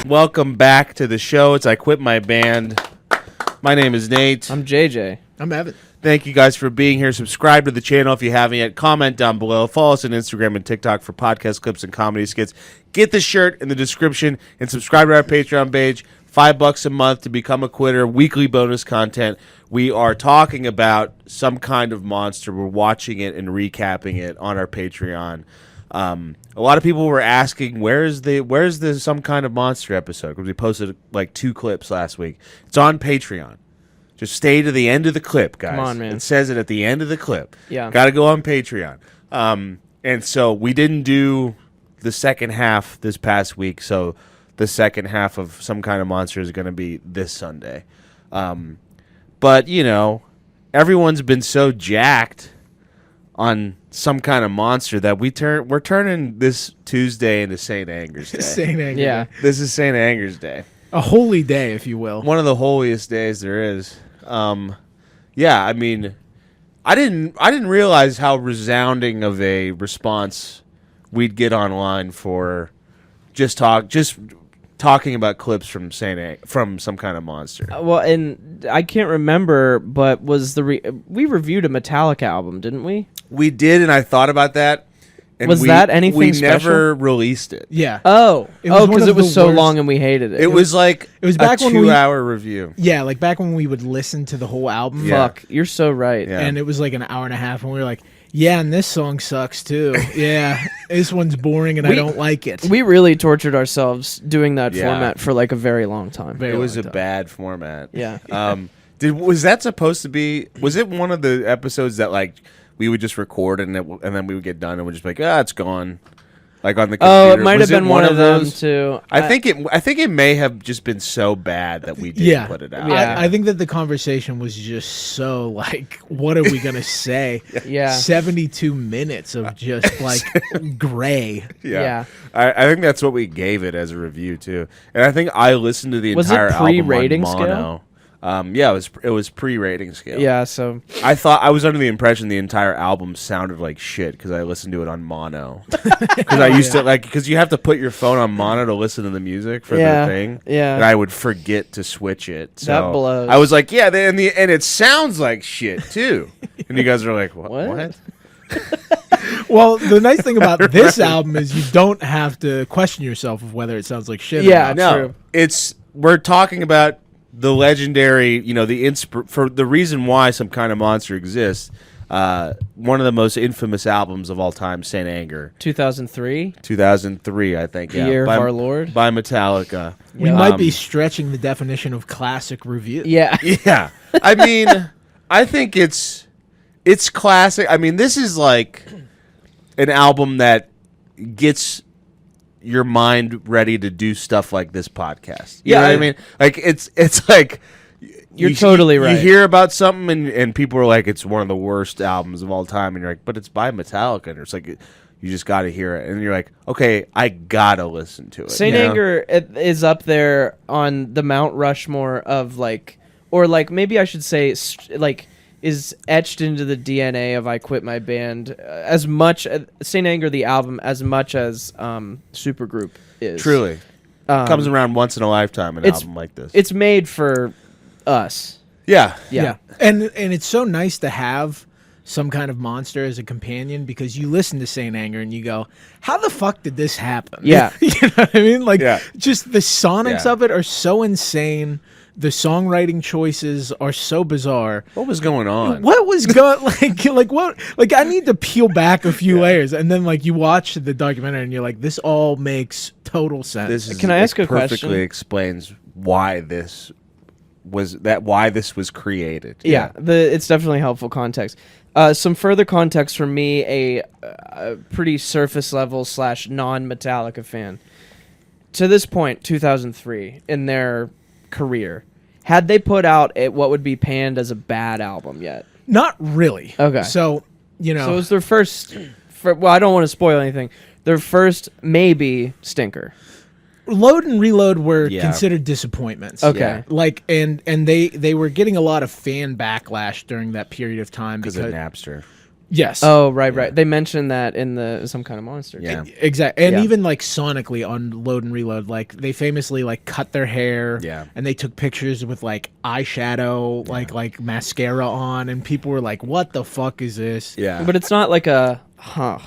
Welcome back to the show. It's I Quit My Band. My name is Nate. I'm JJ. I'm Evan. Thank you guys for being here. Subscribe to the channel if you haven't yet. Comment down below. Follow us on Instagram and TikTok for podcast clips and comedy skits. Get the shirt in the description and subscribe to our Patreon page. $5 a month to become a quitter. Weekly bonus content. We are talking about Some Kind of Monster. We're watching it and recapping it on our Patreon. A lot of people were asking, where's the Some Kind of Monster episode? Because we posted like 2 clips last week. It's on Patreon. Just stay to the end of the clip, guys. Come on, man. It says it at the end of the clip. Yeah. Got to go on Patreon. And so we didn't do the second half this past week, so the second half of Some Kind of Monster is going to be this Sunday. But, you know, everyone's been so jacked on Some Kind of Monster that we're turning this Tuesday into St. Anger's Day. St. Anger. Yeah. This is St. Anger's Day. A holy day, if you will. One of the holiest days there is. Yeah, I mean, I didn't realize how resounding of a response we'd get online for just talking about clips from Some Kind of Monster. Well, and I can't remember, but was we reviewed a Metallica album, didn't we? We did, and I thought about that. And Was that anything we special? never released it. Yeah. Oh, one because of it was the so worst- long and we hated it. It was like it was back a when we- 2-hour review. Yeah, like back when we would listen to the whole album. Yeah. Fuck, you're so right. Yeah. And it was like an hour and a half, and we were like, yeah, and this song sucks too. Yeah, this one's boring, and I don't like it. We really tortured ourselves doing that Yeah. format for like a very long time. Very It was a long time. bad format. Yeah. Was that supposed to be? Was it one of the episodes that like we would just record and then we would get done and we'd just be like, it's gone, like on the computer? Oh, it might Was have been one of them those? too. I think it may have just been so bad that we didn't put it out. Yeah. I think that the conversation was just so like, what are we gonna say? Yeah. 72 minutes of just like gray. Yeah. I think that's what we gave it as a review too, and I think I listened to the Was it entire album pre-rating on scale? mono. Yeah, it was pre-rating scale. Yeah. So I was under the impression the entire album sounded like shit because I listened to it on mono. Because I used to because you have to put your phone on mono to listen to the music for the thing. Yeah. And I would forget to switch it. So That blows. I was like, yeah, and it sounds like shit too. And you guys are like, what? Well, the nice thing about this album is you don't have to question yourself of whether it sounds like shit. Yeah, or not. true. We're talking about the legendary, for the reason why Some Kind of Monster exists. One of the most infamous albums of all time, St. Anger. 2003. 2003, I think. Yeah, Year of our Lord. by Metallica. We might be stretching the definition of classic review. Yeah. Yeah, I mean, I think it's classic. I mean, this is like an album that gets your mind ready to do stuff like this podcast. You know what I mean? Like it's like You're totally right. You hear about something and people are like, it's one of the worst albums of all time, and you're like, but it's by Metallica, and it's like you just got to hear it, and you're like, okay, I gotta listen to it. St. Anger is up there on the Mount Rushmore of maybe I should say is etched into the DNA of I Quit My Band as much St. Anger the album as much as Supergroup is. Truly, comes around once in a lifetime. An album like this, it's made for us. Yeah. And it's so nice to have Some Kind of Monster as a companion because you listen to St. Anger and you go, how the fuck did this happen? Yeah. You know what I mean? Like, Yeah. just the sonics Yeah. of it are so insane. The songwriting choices are so bizarre. What was going on? What was going like I need to peel back a few layers, and then like you watch the documentary and you're like, this all makes total sense. Can I ask a perfectly question? explains why this was created. Yeah, it's definitely helpful context. Some further context from me, a pretty surface level / non-Metallica fan. To this point, 2003, in their career, had they put out what would be panned as a bad album yet? Not really. Okay. So, So it was their first, well, I don't want to spoil anything, their first maybe stinker. Load and Reload were Yeah. considered disappointments. Okay. Yeah. Like and they were getting a lot of fan backlash during that period of time because of Napster. Yes. Oh, right. They mentioned that in the Some Kind of Monster. Yeah. Exactly. And Yeah. even like sonically on Load and Reload, like they famously like cut their hair. Yeah. And they took pictures with like eyeshadow, like mascara on, and people were like, "What the fuck is this?" Yeah. But it's not like a,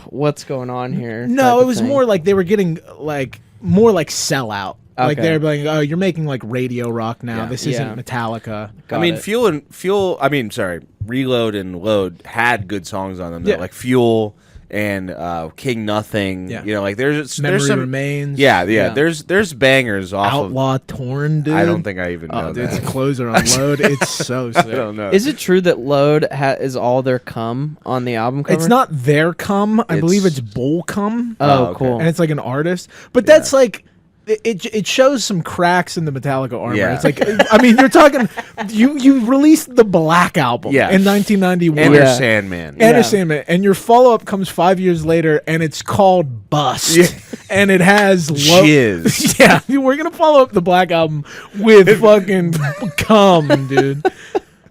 what's going on here? No, type it of was thing. more like they were getting like more like sellout. Like Okay. they're like, "Oh, you're making like radio rock now. Yeah. This Yeah. isn't Metallica." Got I mean, it. Reload and Load had good songs on them. Yeah. Like Fuel and King Nothing. Yeah. You know, like there's Memory some Remains. Yeah. There's bangers off Outlaw Torn, dude. I don't think I even know Oh, dude, that. its closer on Load. It's so sick. I don't know. Is it true that Load is all their cum on the album cover? It's not their cum. I believe It's- it's Bull cum. Oh, okay. cool. And it's like an artist. But that's like it shows some cracks in the Metallica armor. Yeah. It's like I mean, you're talking you released the Black Album Yeah. in 1991. Enter Yeah. Sandman. And Yeah. a Sandman, and your follow up comes 5 years later, and it's called Bust, Yeah. and it has Jizz. Yeah, we're gonna follow up the Black Album with fucking cum, dude.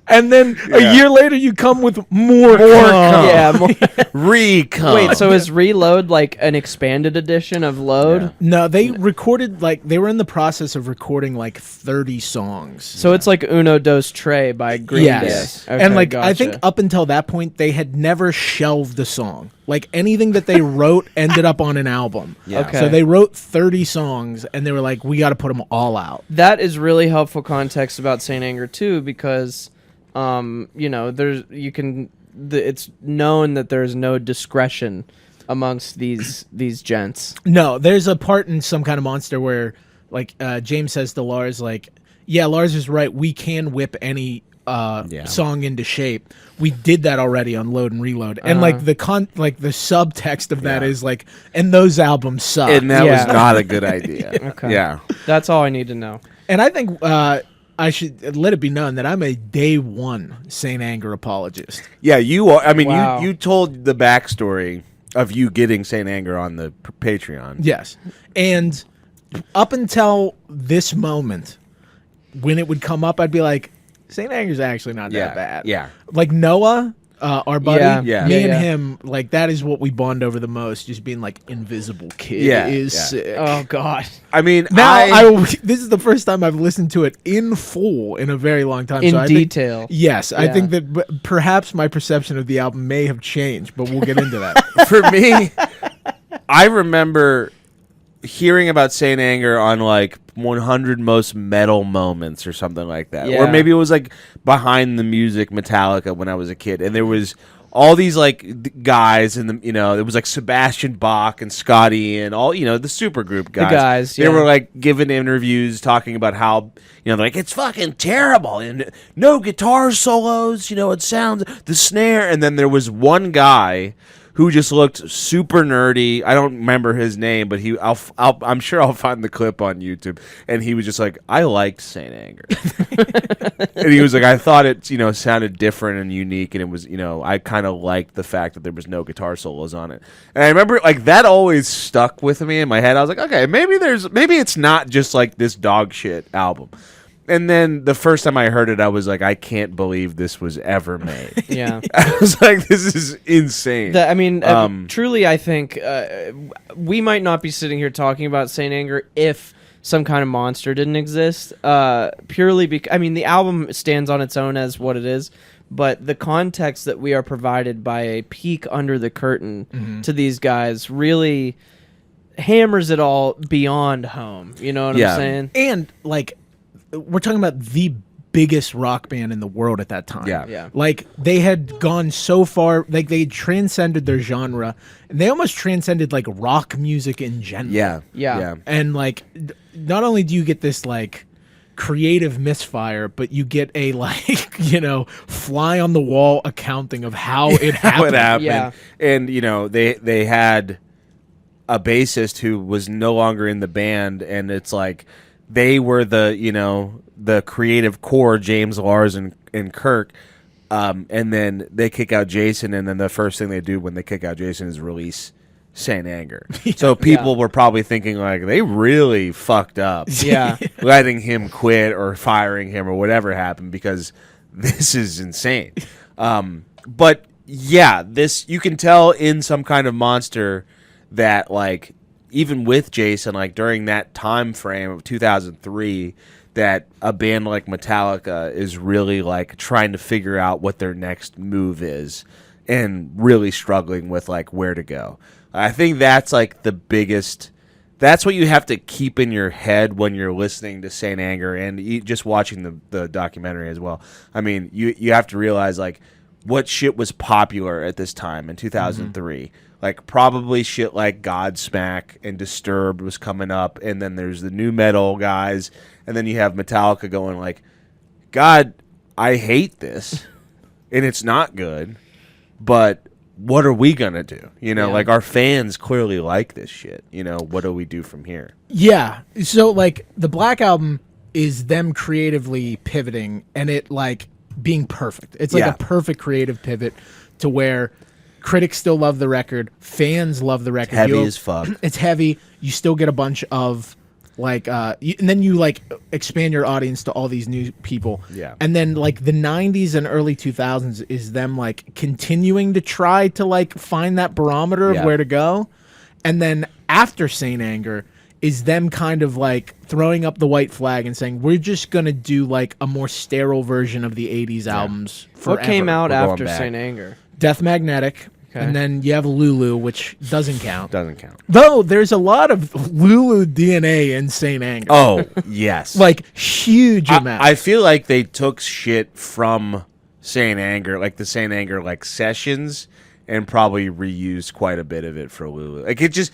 And then Yeah. a year later, you come with more cum. Yeah. More, Recon. wait, so is Reload like an expanded edition of Load? Yeah. No, they recorded like they were in the process of recording like 30 songs. So it's like Uno Dos Tre by Green Yes. Day. Okay, And like I think gotcha. up until that point they had never shelved a song. Like anything that they wrote ended up on an album. Yeah. Okay. So they wrote 30 songs and they were like, we got to put them all out. that is really helpful context about Saint Anger too, because it's known that there's no discretion amongst these gents. No, there's a part in Some Kind of Monster where like James says to Lars like, yeah, Lars is right. We can whip any song into shape. We did that already on Load and Reload. And like the subtext of that Yeah. is like, and those albums suck. And that Yeah. was not a good idea. Okay. Yeah. That's all I need to know. And I think I should let it be known that I'm a day one Saint Anger apologist. Yeah, you are. I mean, Wow. you told the backstory of you getting Saint Anger on the Patreon. Yes. And up until this moment, when it would come up, I'd be like, Saint Anger's actually not Yeah, that bad. yeah. Like Noah, our buddy, Yeah, me yeah, and yeah. him, like that is what we bond over the most, just being like Invisible Kid Yeah, is yeah. sick. Oh God. I mean, Now this is the first time I've listened to it in full in a very long time. In so I think- detail. yes, I Yeah. think that perhaps my perception of the album may have changed, but we'll get into that. for me, I remember hearing about Saint Anger on like 100 most metal moments or something like that. Or Yeah. maybe it was like Behind the Music Metallica when I was a kid, and there was all these like guys in the, it was like Sebastian Bach and Scotty and all, the supergroup guys. guys, They yeah. were like giving interviews talking about how, they're like, it's fucking terrible and no guitar solos, it sounds the snare. And then there was one guy who just looked super nerdy. I don't remember his name, but I'm sure I'll find the clip on YouTube. And he was just like, I liked Saint Anger. And he was like, I thought it, sounded different and unique. And it was, I kind of liked the fact that there was no guitar solos on it. And I remember like that always stuck with me in my head. I was like, okay, maybe it's not just like this dog shit album. And then the first time I heard it, I was like, I can't believe this was ever made. Yeah. I was like, this is insane. Truly, I think we might not be sitting here talking about Saint Anger if Some Kind of Monster didn't exist. Purely because, the album stands on its own as what it is, but the context that we are provided by a peek under the curtain to these guys really hammers it all beyond home. You know what I'm saying? And like we're talking about the biggest rock band in the world at that time. Yeah. Like they had gone so far, like they transcended their genre, and they almost transcended like rock music in general. Yeah. And like not only do you get this like creative misfire, but you get a like, fly on the wall accounting of how it happened. How it happened. Yeah. And, they had a bassist who was no longer in the band, and it's like they were the creative core, James, Lars, and Kirk. And then they kick out Jason, and then the first thing they do when they kick out Jason is release Saint Anger. So people were probably thinking like they really fucked up. Yeah. Letting him quit or firing him or whatever happened, because this is insane. But Yeah, this you can tell in Some Kind of Monster that like even with Jason, like during that time frame of 2003, that a band like Metallica is really like trying to figure out what their next move is and really struggling with like where to go. I think that's like the biggest. That's what you have to keep in your head when you're listening to Saint Anger and just watching the documentary as well. I mean, you have to realize like what shit was popular at this time in 2003. Mm-hmm. Like probably shit like Godsmack and Disturbed was coming up, and then there's the new metal guys, and then you have Metallica going like, God, I hate this, and it's not good, but what are we gonna do? You know, like our fans clearly like this shit. You know, what do we do from here? Yeah. So like the Black Album is them creatively pivoting and it like being perfect. It's like a perfect creative pivot to where critics still love the record, fans love the record. It's heavy as fuck. It's heavy. You still get a bunch of like and then you like expand your audience to all these new people. Yeah. And then like the 90s and early 2000s is them like continuing to try to like find that barometer of where to go. And then after Saint Anger is them kind of like throwing up the white flag and saying we're just going to do like a more sterile version of the 80s albums forever. What came out after Saint Anger? Death Magnetic. Okay. And then you have Lulu, which doesn't count. Doesn't count. Though there's a lot of Lulu DNA in Saint Anger. Oh, yes. Like huge amount. I feel like they took shit from Saint Anger, like the Saint Anger like sessions, and probably reused quite a bit of it for Lulu. Like it just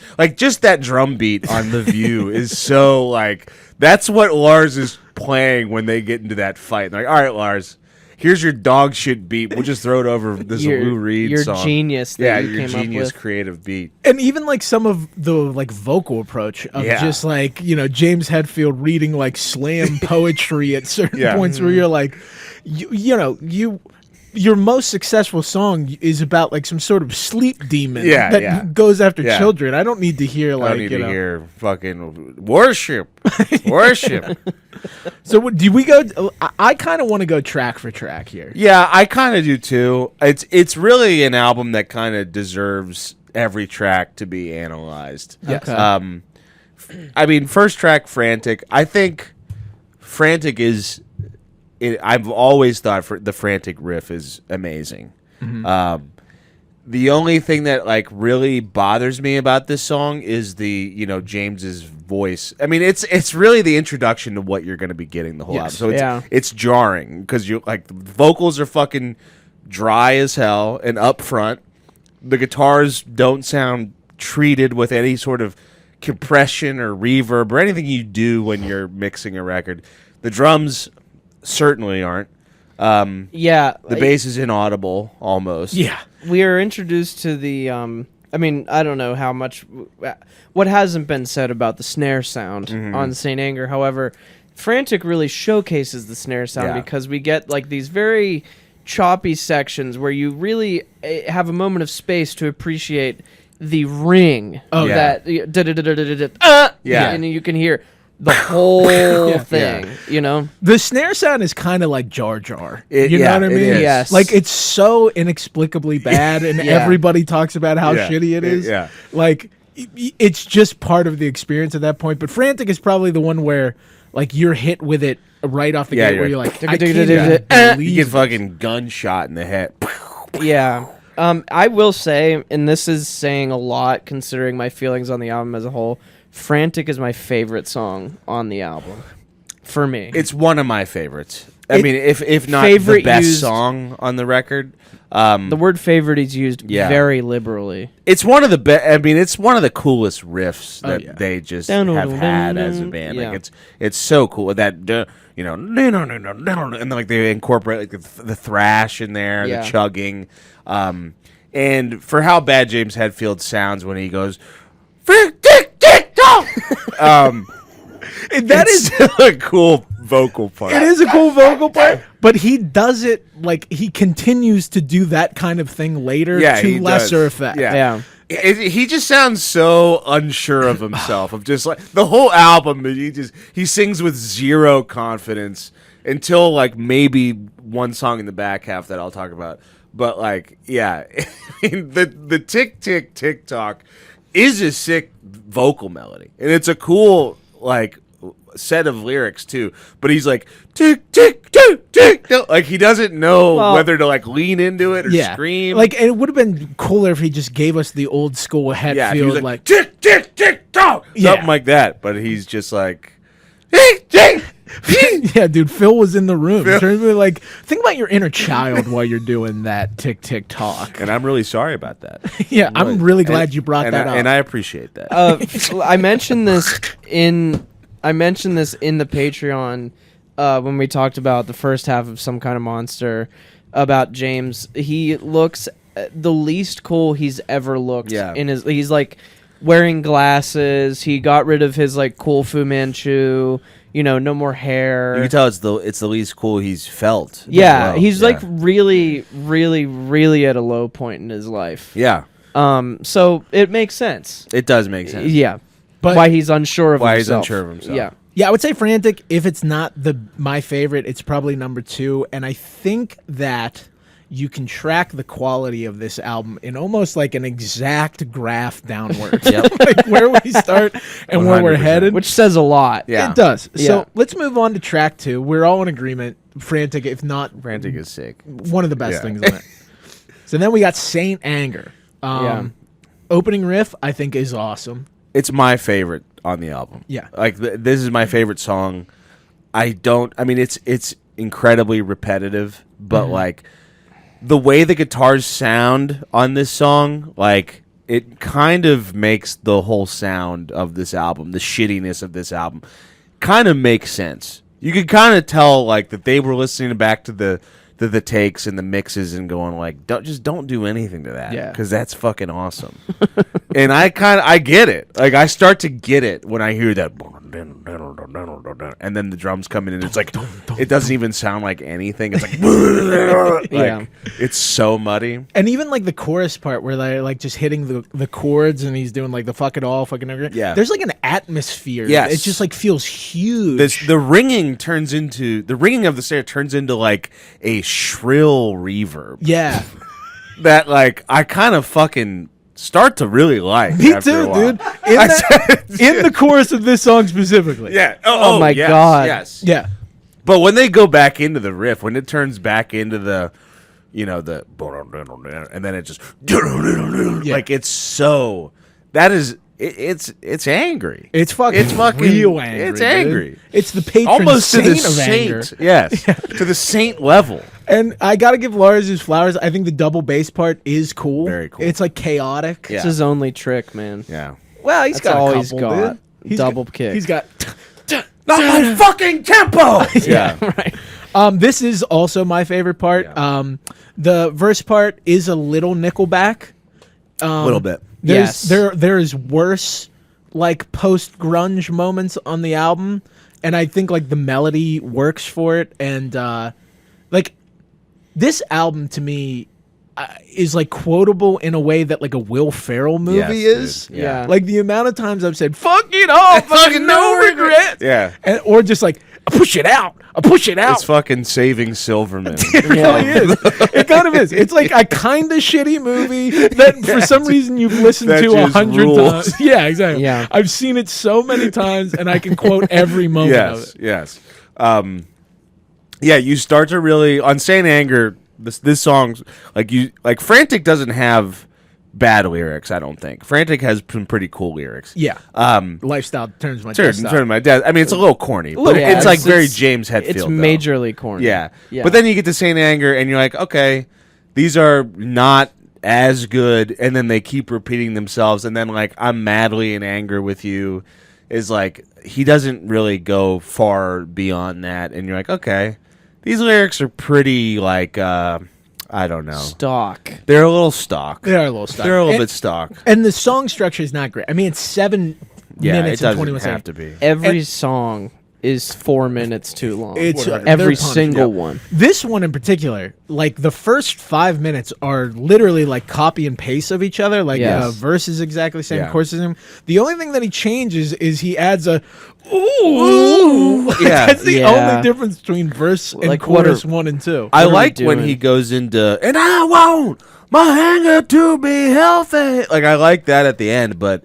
that drum beat on The View is so like that's what Lars is playing when they get into that fight. They're like, all right, Lars. Here's your dog shit beat. We'll just throw it over this Lou Reed song. Your genius that yeah, you your came genius up with. creative beat. And even like some of the like vocal approach of just like, you know, James Hetfield reading like slam poetry at certain points where you're like, your most successful song is about like some sort of sleep demon that goes after children. I don't need to hear like I don't need to hear fucking worship. So do we go? I kind of want to go track for track here. Yeah, I kind of do too. It's really an album that kind of deserves every track to be analyzed. Yes. Okay. I mean, first track, Frantic. I think Frantic is. I've always thought the Frantic riff is amazing. Mm-hmm. The only thing that like really bothers me about this song is the James's voice. I mean, it's really the introduction to what you're going to be getting the whole album. So it's jarring because you like the vocals are fucking dry as hell and up front. The guitars don't sound treated with any sort of compression or reverb or anything you do when you're mixing a record. The drums certainly aren't. The bass is inaudible almost. Yeah. We are introduced to the I mean, I don't know how much what hasn't been said about the snare sound on Saint Anger. However, Frantic really showcases the snare sound because we get like these very choppy sections where you really have a moment of space to appreciate the ring that and you can hear the whole thing, you know? The snare sound is kind of like Jar Jar. You know what I mean? Yes. Like, it's so inexplicably bad, and everybody talks about how shitty it is. Yeah. Like, it's just part of the experience at that point. But Frantic is probably the one where, like, you're hit with it right off the gate, where you're like, I can't believe you get fucking gunshot in the head. Yeah. I will say, and this is saying a lot considering my feelings on the album as a whole, Frantic is my favorite song on the album. For me. It's one of my favorites. I mean, if not the best song on the record. The word favorite is used very liberally. It's one of the best. I mean, it's one of the coolest riffs that they just have had as a band. Like it's so cool that and then like they incorporate like the thrash in there, the chugging, and for how bad James Hetfield sounds when he goes, that is a cool vocal part. It is a cool vocal part, but he does it like he continues to do that kind of thing later to lesser effect. Yeah. He just sounds so unsure of himself. Of just like the whole album, he sings with zero confidence until like maybe one song in the back half that I'll talk about. But like, yeah, I mean, the tick tick tick tock is a sick vocal melody, and it's a cool like set of lyrics too. But he's like tick tick tick tick, like he doesn't know whether to like lean into it or scream. Like it would have been cooler if he just gave us the old school Hetfield, he was like tick tick tick tock, something like that. But he's just like tick tick. Yeah, dude, Phil was in the room. Like, think about your inner child while you're doing that tick tick tock. And I'm really sorry about that. Yeah, I'm really glad you brought that up. And I appreciate that. I mentioned this in the Patreon when we talked about the first half of Some Kind of Monster about James. He looks the least cool he's ever looked. Yeah. He's like wearing glasses. He got rid of his like cool Fu Manchu. You know, no more hair. You can tell it's the least cool he's felt. Yeah, he's like really, really, really at a low point in his life. Yeah. So it makes sense. It does make sense. Yeah. But why he's unsure of himself. He's unsure of himself. Yeah. Yeah, I would say Frantic, if it's not my favorite, it's probably number 2. And I think that you can track the quality of this album in almost like an exact graph downward. Like where we start and 100%. Where we're headed. Which says a lot. Yeah. It does. Yeah. So let's move on to track 2. We're all in agreement. Frantic, if not... Frantic is sick. One of the best things on it. So then we got Saint Anger. Opening riff, I think, is awesome. It's my favorite on the album. Yeah. Like, this is my favorite song. I mean, it's incredibly repetitive, but like... The way the guitars sound on this song, like, it kind of makes the whole sound of this album, the shittiness of this album, kind of makes sense. You could kind of tell, like, that they were listening back to the takes and the mixes and going, like, don't do anything to that. Yeah. Because that's fucking awesome. And I get it. Like, I start to get it when I hear that. And then the drums come in and it's like, it doesn't even sound like anything. It's like, it's so muddy. And even like the chorus part where they're like just hitting the chords and he's doing like the fuck it all, fucking everything. Yeah. There's like an atmosphere. Yes. It just like feels huge. The ringing of the snare turns into like a shrill reverb. Yeah. That like, I kind of fucking start to really like. Me after too, a while. dude. In the chorus of this song specifically. Yeah. Oh my God. Yes. Yeah. But when they go back into the riff, when it turns back into the, the, and then it just, like it's so, that is, it's angry. It's fucking real angry. It's angry. Dude. It's the patron almost saint to the of saint. anger. Yes. To the saint level. And I gotta give Lars his flowers. I think the double bass part is cool. Very cool. It's like chaotic. It's his only trick, man. Yeah. Well, he's That's got all a he's couple, got. dude. Double kick. He's got. Not my fucking tempo. Yeah. Right. This is also my favorite part. Yeah. The verse part is a little Nickelback. A little bit. Yes. There is worse like post grunge moments on the album, and I think like the melody works for it, and like this album to me is like quotable in a way that like a Will Ferrell movie is. Dude. Yeah. Like the amount of times I've said "fuck it all," fucking no regrets. Yeah. Or just like I push it out. It's fucking Saving Silverman. It really is. It kind of is. It's like a kind of shitty movie that for some reason you've listened that to just 100 rules. times. Yeah, exactly. Yeah. I've seen it so many times and I can quote every moment of it. Yes. Yeah, you start to really on Saint Anger. This song's like Frantic doesn't have bad lyrics. I don't think Frantic has some pretty cool lyrics. Yeah. Lifestyle turns my Turn my dad. I mean, it's a little corny, but Yeah, it's like very James Hetfield. It's though. majorly corny. Yeah. But then you get to Saint Anger, and you're like, okay, these are not as good, and then they keep repeating themselves, and then like I'm madly in anger with you is like he doesn't really go far beyond that, and you're like, okay, these lyrics are pretty like I don't know, Stock. they're a little stock. They are a little stock. They're a little bit stock. And the song structure is not great. I mean, it's 7 Yeah, minutes it and doesn't 21 have seconds. to be. Every song is 4 minutes too long. It's every they're punched. single one. This one in particular, like the first 5 minutes are literally like copy and paste of each other. Like Yes. verse is exactly the same, Yeah. chorus is the same. The only thing that he changes is he adds a ooh. Like, Yeah. that's the Yeah. only difference between verse and Like, what chorus are- 1 and 2. I What are we like when doing? he goes into, and I want my anger to be healthy. Like, I like that at the end, but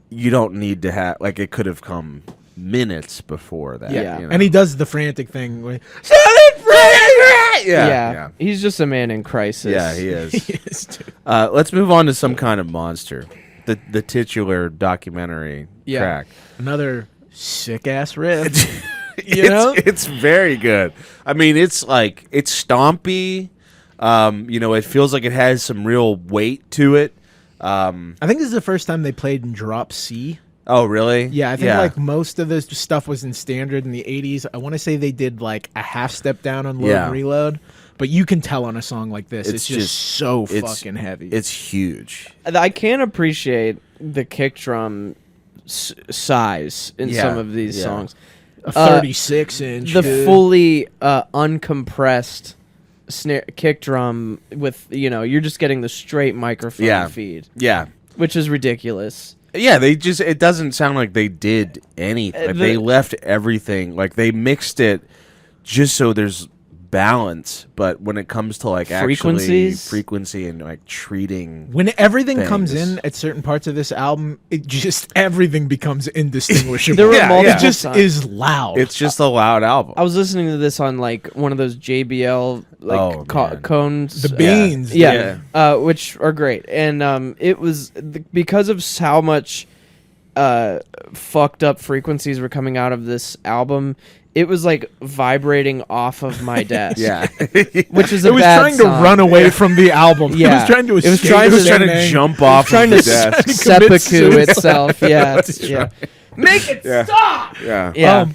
you don't need to have, like, it could have come minutes before that. Yeah. you know? And he does the frantic thing. Where, yeah. He's just a man in crisis. Yeah, he is. he is, dude. Let's move on to Some Kind of Monster, the titular documentary Yeah. track. Another sick ass riff. It's very good. I mean, it's like it's stompy. It feels like it has some real weight to it. I think this is the first time they played in drop C. Oh, really? Yeah, I think like most of this stuff was in standard in the 80s. I want to say they did like a half step down on load and reload, but you can tell on a song like this, it's just so fucking heavy. It's huge. I can appreciate the kick drum size in Yeah, some of these yeah. songs. a 36 inch. The dude. fully uncompressed snare kick drum with you're just getting the straight microphone feed, Yeah. which is ridiculous. Yeah, it doesn't sound like they did anything. Like, they left everything. Like, they mixed it just so there's balance, but when it comes to like Frequencies? actually frequency and like treating When everything comes things. in at certain parts of this album, it just everything becomes indistinguishable. There were Yeah, multiple It just times. is loud. it's just a loud album. I was listening to this on like one of those JBL Oh, man. cones, the beans. yeah, which are great, and it was because of how much fucked up frequencies were coming out of this album. It was like vibrating off of my desk. yeah. which is It a was bad trying sign. to run away from the album. Yeah. It was trying to It was escape. trying It was to- trying to Dang. jump off trying of to the desk. commit seppuku suicide. itself. Yeah, Make it Yeah. stop. Yeah. yeah.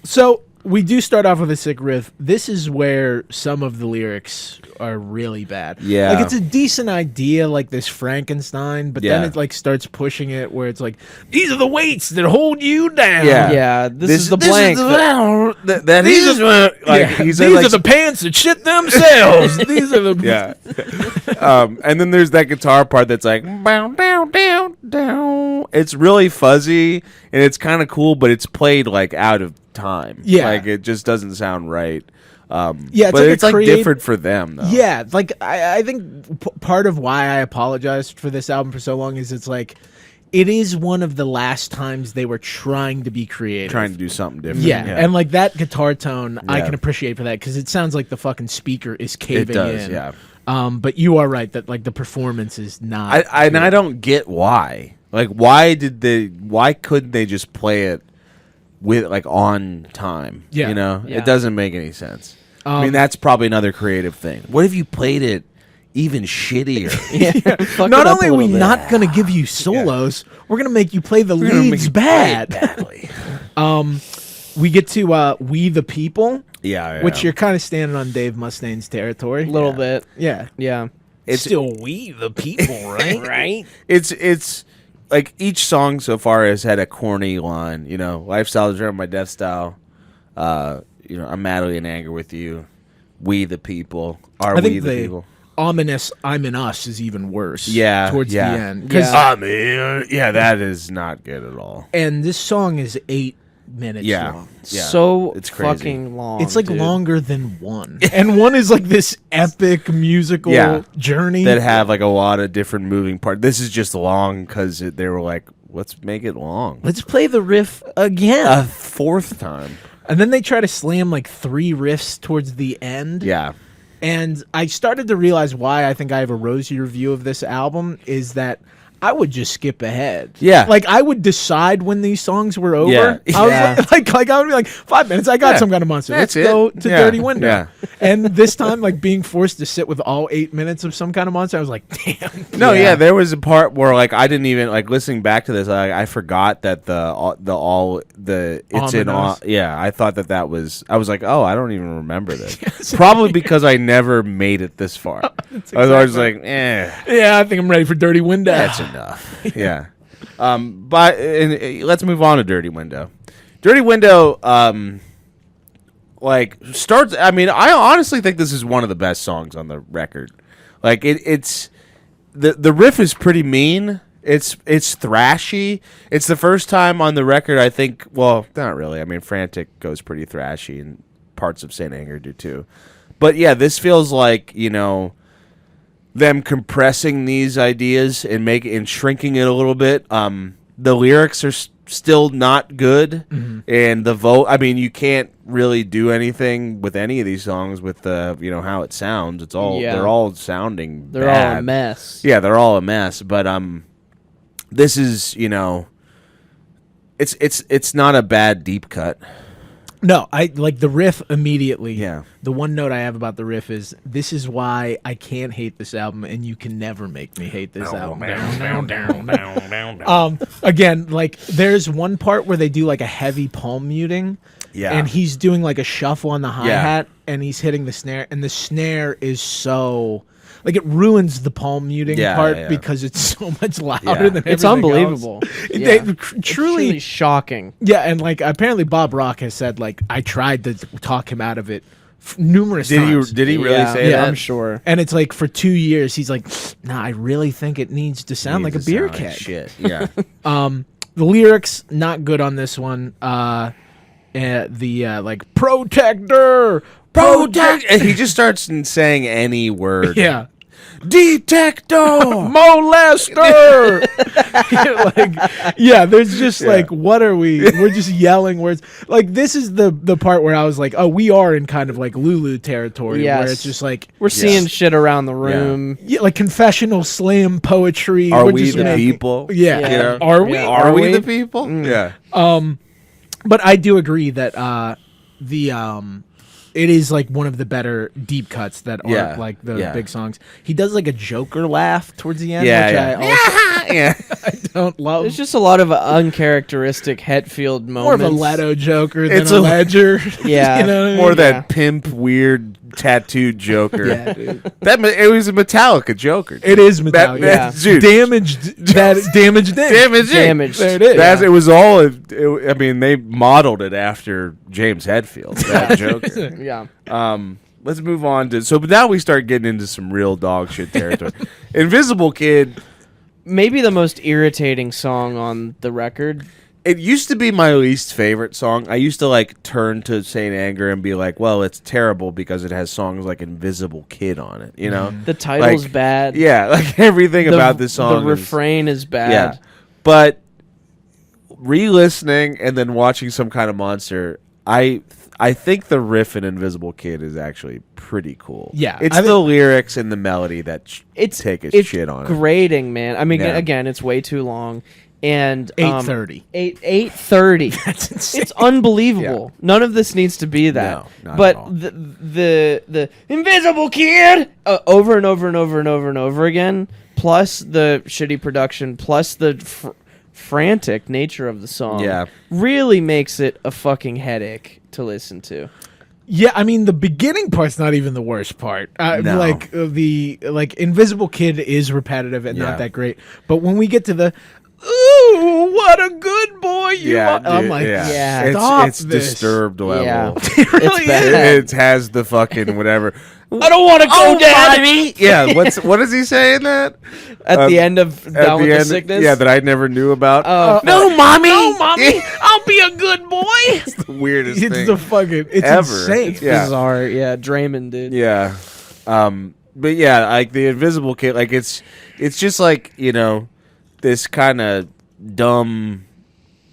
So we do start off with a sick riff. This is where some of the lyrics are really bad. Yeah. Like, it's a decent idea, like this Frankenstein, but then Yeah. it like starts pushing it where it's like, these are the weights that hold you down. Yeah. Yeah, this is the blank. That These is are- what, like, Yeah, he these said, like, are the pants that shit themselves. These are the yeah. And then there's that guitar part that's like, bow, down, down, down. It's really fuzzy and it's kind of cool, but it's played like out of time. Yeah. Like, it just doesn't sound right. Yeah, it's but like a it's like create- different for them, though. Yeah, like I think part of why I apologized for this album for so long is it's like it is one of the last times they were trying to be creative. Trying to do something different. Yeah, and like that guitar tone, I Yeah. can appreciate for that because it sounds like the fucking speaker is it caving does, in. yeah. But you are right that like the performance is not. I don't get why. Like, why couldn't they just play it with like on time? Yeah. You know, Yeah. it doesn't make any sense. I mean, that's probably another creative thing. What if you played it even shittier? Fuck Not it up only a are we little bit. not going to give you solos, we're going to make you play the We're gonna make leads you play it bad. badly. We get to "We the People," Yeah, which you're kind of standing on Dave Mustaine's territory. a little bit. Yeah. Yeah. It's Still we the people, right? Right. it's like each song so far has had a corny line. You know, lifestyle is around my death style. I'm madly in anger with you. We the people. Are I we think the the people? ominous "I'm in us" is even worse. Yeah, towards yeah. the end. 'Cause- Yeah. That is not good at all. and this song is 8 minutes Yeah. long. Yeah, So it's crazy. fucking long. It's like dude. longer than one, and one is like this epic musical Yeah. journey That have like a lot of different moving parts. This is just long because they were like, let's make it long. Let's play the riff again. A fourth time. And then they try to slam like 3 riffs towards the end. Yeah. And I started to realize why I think I have a rosier view of this album is that I would just skip ahead. Yeah. Like I would decide when these songs were over. Yeah. I was Yeah. like I would be like 5 minutes. I got Yeah. Some Kind of Monster. That's Let's go it. to Yeah. Dirty Window. Yeah. And this time, like being forced to sit with all 8 minutes of Some Kind of Monster, I was like, damn. No, yeah. There was a part where like I didn't even like listening back to this. I forgot that it's in all. Ominous. Yeah, I thought that was. I was like, oh, I don't even remember this. Probably because I never made it this far. I was always like, Yeah, I think I'm ready for Dirty Window. that's enough. Yeah. But let's move on to Dirty Window. Dirty Window, like starts. I mean, I honestly think this is one of the best songs on the record. Like it's the riff is pretty mean. It's thrashy. It's the first time on the record, I think. Well, not really. I mean, Frantic goes pretty thrashy, and parts of Saint Anger do too. But yeah, this feels like, you know, them compressing these ideas and shrinking it a little bit. The lyrics are still not good, and the I mean, you can't really do anything with any of these songs with the, you know, how it sounds. It's all they're all sounding. They're bad. all a mess. Yeah, they're all a mess. But this is, you know, it's not a bad deep cut. No, I like the riff immediately. Yeah. The one note I have about the riff is, this is why I can't hate this album, and you can never make me hate this album. Again, like there's one part where they do like a heavy palm muting. Yeah. And he's doing like a shuffle on the hi-hat, and he's hitting the snare, and the snare is so, like, it ruins the palm muting part because it's so much louder than everything It's unbelievable. Truly really shocking. Yeah, and like apparently Bob Rock has said, like, I tried to talk him out of it numerous times. Did he really say that? I'm sure. And it's like for 2 years he's like, nah, I really think it needs to sound like a beer keg. Shit. Yeah. The lyrics not good on this one. Like protector. And he just starts saying any word. Yeah. Detector. Molester. There's just like, what are we? We're just yelling words. Like, this is the part where I was like, oh, we are in kind of like Lulu territory, where it's just like we're seeing shit around the room. Yeah, like confessional slam poetry. Are We're we just the making- people? Yeah. Yeah. Are we? Yeah. Are we the people? Yeah. But I do agree that it is like one of the better deep cuts that are like the big songs. He does like a Joker laugh towards the end, which I also don't love. There's just a lot of uncharacteristic Hetfield more of moments. a Leto Joker than It's a a- Ledger. Yeah. You know what I mean? Or that pimp, weird, tattooed Joker. Yeah, dude. It was a Metallica Joker. It is Metallica. That- dude. Damaged. Damaged. Damaged. Damaged. There it is. It was all. I mean, they modeled it after James Hetfield. That Joker. Yeah. Let's move on to. So now we start getting into some real dog shit territory. Invisible Kid. Maybe the most irritating song on the record. It used to be my least favorite song. I used to like turn to Saint Anger and be like, well, it's terrible because it has songs like Invisible Kid on it, you know? The title's Like, bad. Yeah, like everything about this song. The is- refrain is bad. Yeah. But re-listening and then watching Some Kind of Monster, I think the riff in Invisible Kid is actually pretty cool. Yeah, It's I the lyrics and the melody that It's take a shit on it. grating, man. I mean, Yeah. again, it's way too long. And 8:30. 8:30. That's insane. It's unbelievable. None of this needs to be that. No, not but at all. the Invisible Kid over and over and over and over and over again, plus the shitty production, plus the frantic nature of the song, really makes it a fucking headache to listen to. Yeah, I mean the beginning part's not even the worst part. No. Like the Invisible Kid is repetitive and not that great. But when we get to the ooh, what a good boy you are, I'm like, stop it's this. Disturbed level. Yeah. It really It's bad. is. It has the fucking whatever. I don't want to go down mommy. Yeah, what is he saying that? at the end of At Down with the end, Sickness. Yeah, that I never knew about. No, mommy. No, mommy, I'll be a good boy. It's the weirdest It's thing the fucking, it's ever. insane. It's Yeah. bizarre. Yeah, Draymond, dude. Yeah. But yeah, like the Invisible Kid, like it's just like, you know, this kind of dumb,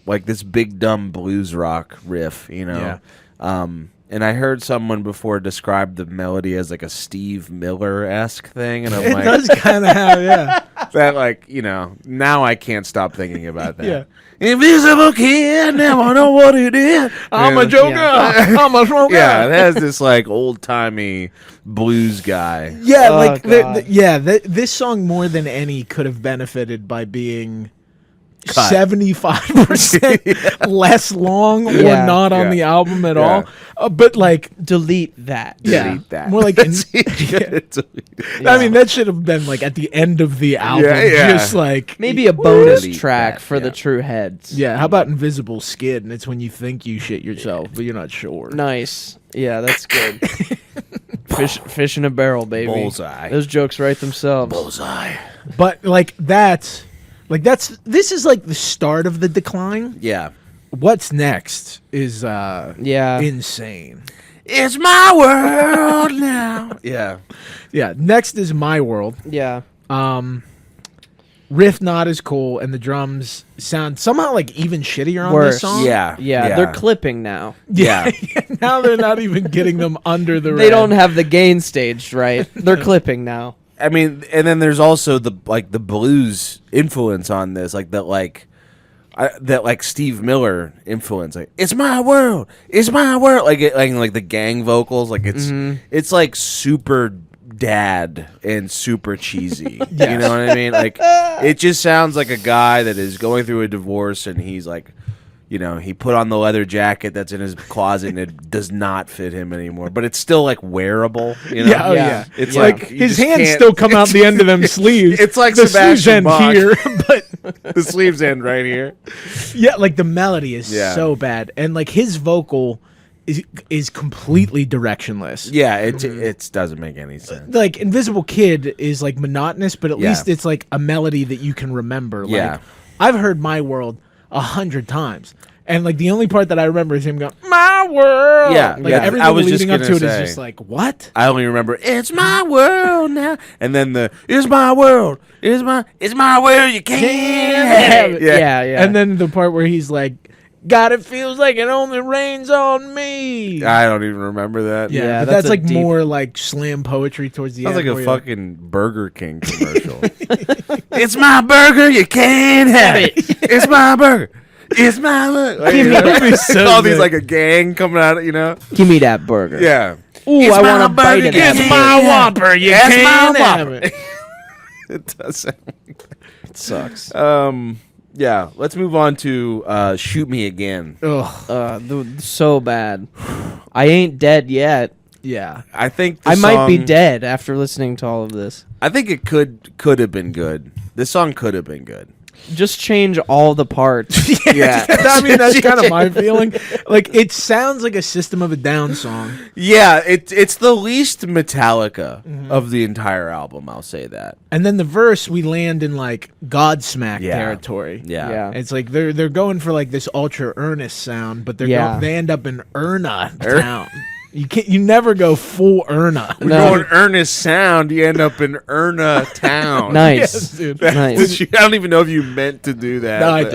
like this big dumb blues rock riff, you know. Yeah. And I heard someone before describe the melody as like a Steve Miller-esque thing, and I'm It like, does kind of have, yeah. that, like, you know, now I can't stop thinking about that. Yeah. Invisible Kid, never know what he did. I'm a Yeah. joker. I'm a smoker. Yeah, it has this like old timey blues guy. Yeah, Oh, like God. this song more than any could have benefited by being 75% less long or Yeah. not on Yeah. the album at Yeah. all. But like, Delete that. yeah, Delete that. more like. I mean, that should have been like at the end of the album, yeah. just like Maybe a bonus Delete track that, for the yeah. true heads. yeah. How about Invisible Skid? And it's when you think you shit yourself, but you're not sure. Nice. Yeah, that's good. Fish in a barrel, baby. Bullseye. Those jokes write themselves. Bullseye. But this is like the start of the decline. Yeah. What's next is Yeah. insane. It's my world now. Yeah. Yeah, next is My World. Yeah. Riff not as cool, and the drums sound somehow like even shittier on Worse. this song. Yeah. Yeah, they're clipping now. Yeah. Now they're not even getting them under the They red. don't have the gain staged right. They're clipping now. I mean, and then there's also the blues influence on this, like that Steve Miller influence. Like, it's my world, like the gang vocals, like it's like super dad and super cheesy. You know what I mean? Like, it just sounds like a guy that is going through a divorce, and he's like, you know, he put on the leather jacket that's in his closet and it does not fit him anymore, but it's still like wearable. You know? Yeah, Yeah. It's like you his just hands can't- still come out the end of them sleeves. It's like the sleeves Sebastian end Bach. here, but The sleeves end right here. yeah, like the melody is Yeah. so bad, and like his vocal is completely directionless. Yeah, it doesn't make any sense. Like Invisible Kid is like monotonous, but at Yeah. least it's like a melody that you can remember. Like, Yeah. I've heard My World 100 times, and like the only part that I remember is him going "My World." Yeah, like yeah, everything I was leading just up to it gonna is say. just like what? I only remember it's my world now, and then it's my world, it's my world, you can't have it. Yeah. And then the part where he's like, "God, it feels like it only rains on me." I don't even remember that. Yeah, Yeah, but that's that's a like deep- more like slam poetry towards the Sounds end. like a where you're fucking Burger King commercial. It's my burger, you can't have it. It's my burger. It's my burger. Like, you know, That'd be so all these good. like a gang coming out, you know? Give me that burger. Yeah. Ooh, It's I my want a bite burger, of that. it's burger. my Whopper, you That's can't my have Whopper. it. It does sound like It sucks. yeah, let's move on to Shoot Me Again. Ugh. So bad. I ain't dead yet. Yeah. I think I might be song- dead after listening to all of this. I think it could have been good. This song could have been good. Just change all the parts. Yeah. I mean, that's kind of my feeling. Like, it sounds like a System of a Down song. Yeah, it's the least Metallica of the entire album, I'll say that. And then the verse, we land in like Godsmack Yeah. territory. Yeah. Yeah. It's like they're going for like this ultra earnest sound, but they end up in Erna town. You never go full Erna. We're No. going earnest sound, you end up in Erna Town. Nice. Yes, dude. Nice. I don't even know if you meant to do that. No, I but-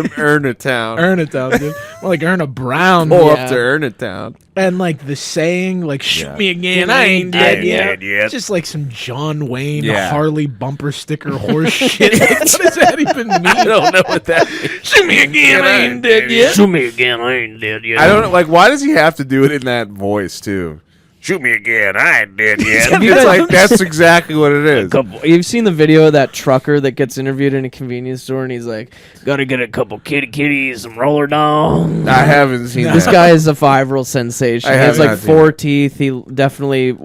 did. Erna Town. Erna town, dude. More like Erna Brown. Pull Yeah. up to Erna Town. And like the saying, like "shoot Yeah. me again, I ain't dead yet." yet. Just like some John Wayne Yeah. Harley bumper sticker horse shit. What does that even mean? I don't know what that is. Shoot me again, I ain't dead yet. Shoot me again, I ain't dead yet. I don't know. Like, why does he have to do it in that voice, too? Shoot me again, I ain't dead yet. You It's guys- like, that's exactly what it is. You've seen the video of that trucker that gets interviewed in a convenience store and he's like, Gotta get a couple kitties, some roller down. I haven't seen this that. guy is a viral sensation. I He has have like not seen 4 teeth. He definitely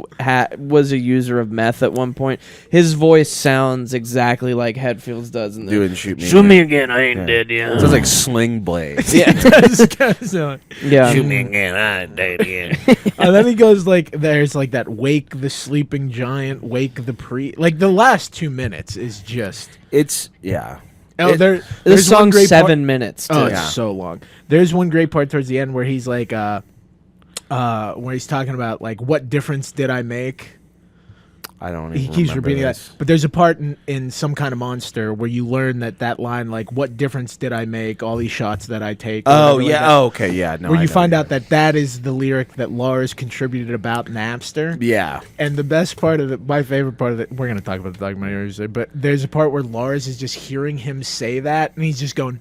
was a user of meth at one point. His voice sounds exactly like Hetfield's does in the Doing Shoot Me Shoot Again. me again, I ain't Yeah. dead yet. Sounds like Sling Blade. Yeah. That's kind of so. Yeah. Shoot me again, I ain't dead yet. And then he goes like, there's like that wake the sleeping giant, wake the like the last 2 minutes is just. It's, yeah. Oh, This there's one song's great 7 minutes. Oh, too. it's so long. There's one great part towards the end where he's like, where he's talking about like, what difference did I make? I don't even He keeps remember repeating this. that. But there's a part in Some Kind of Monster where you learn that line, like, what difference did I make? All these shots that I take. or Oh, whatever like yeah. that. Oh, okay. Yeah. No, Where I you know, find yeah. out that is the lyric that Lars contributed about Napster. Yeah. And the best part of my favorite part of it, we're going to talk about the documentary, but there's a part where Lars is just hearing him say that, and he's just going,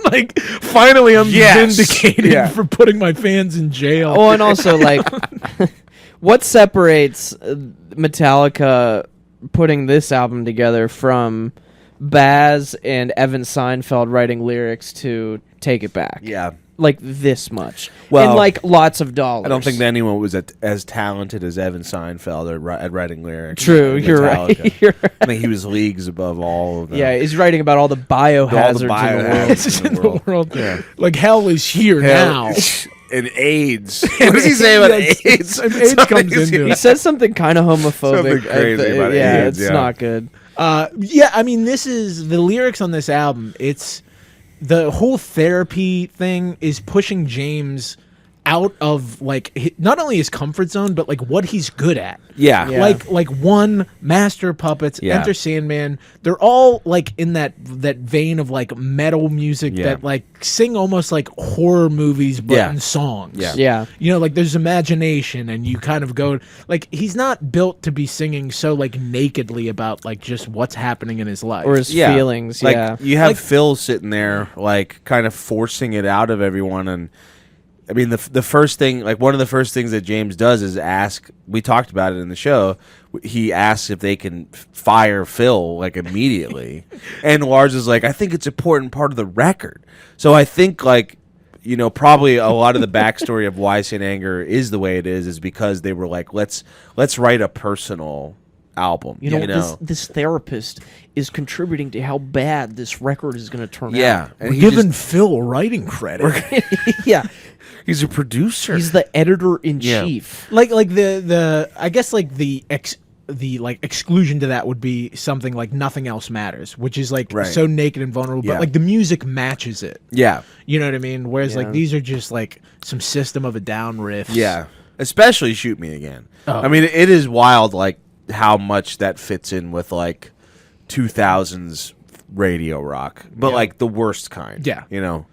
like, finally I'm Yes. vindicated Yeah. for putting my fans in jail. Oh, and also like, what separates Metallica putting this album together from Baz and Evan Seinfeld writing lyrics to Take It Back. Yeah. Like this much. Well, and like lots of dollars. I don't think that anyone was as talented as Evan Seinfeld at writing lyrics. True, in you're Metallica. right. You're right. I think he was leagues above all of them. Yeah, he's writing about all the biohazards in the world. in the world. Yeah. Like hell is here now. And AIDS. What does he say about AIDS? And AIDS comes into He it. says something kind of homophobic. Something crazy about yeah, AIDS, it's yeah. not good. Yeah, I mean, this is the lyrics on this album. It's the whole therapy thing is pushing James out of like not only his comfort zone, but like what he's good at. Yeah. Yeah. Like one, Master Puppets, Yeah. Enter Sandman. They're all like in that vein of like metal music Yeah. that like sing almost like horror movies, but Yeah. in songs. Yeah. Yeah. You know, like there's imagination, and you kind of go like he's not built to be singing so like nakedly about like just what's happening in his life. Or his feelings. Like, Yeah. you have Like- Phil sitting there, like, kind of forcing it out of everyone. And, I mean, the first thing, like, one of the first things that James does is ask, we talked about it in the show, he asks if they can fire Phil, like, immediately. And Lars is like, I think it's an important part of the record. So I think, like, you know, probably a lot of the backstory of why Saint Anger is the way it is because they were like, let's write a personal album. You know, this therapist is contributing to how bad this record is going to turn Yeah. out. And We're he giving just- Phil writing credit. Yeah. he's a producer. He's the editor in chief. like the I guess like the like exclusion to that would be something like Nothing Else Matters, which is like Right. so naked and vulnerable, Yeah. but like the music matches it. Yeah. You know what I mean? Whereas Yeah. like these are just like some System of a Down riffs. Yeah. Especially Shoot Me Again. Oh. I mean, it is wild, like, how much that fits in with, like, 2000s radio rock. But, Yeah. like, the worst kind. Yeah. You know?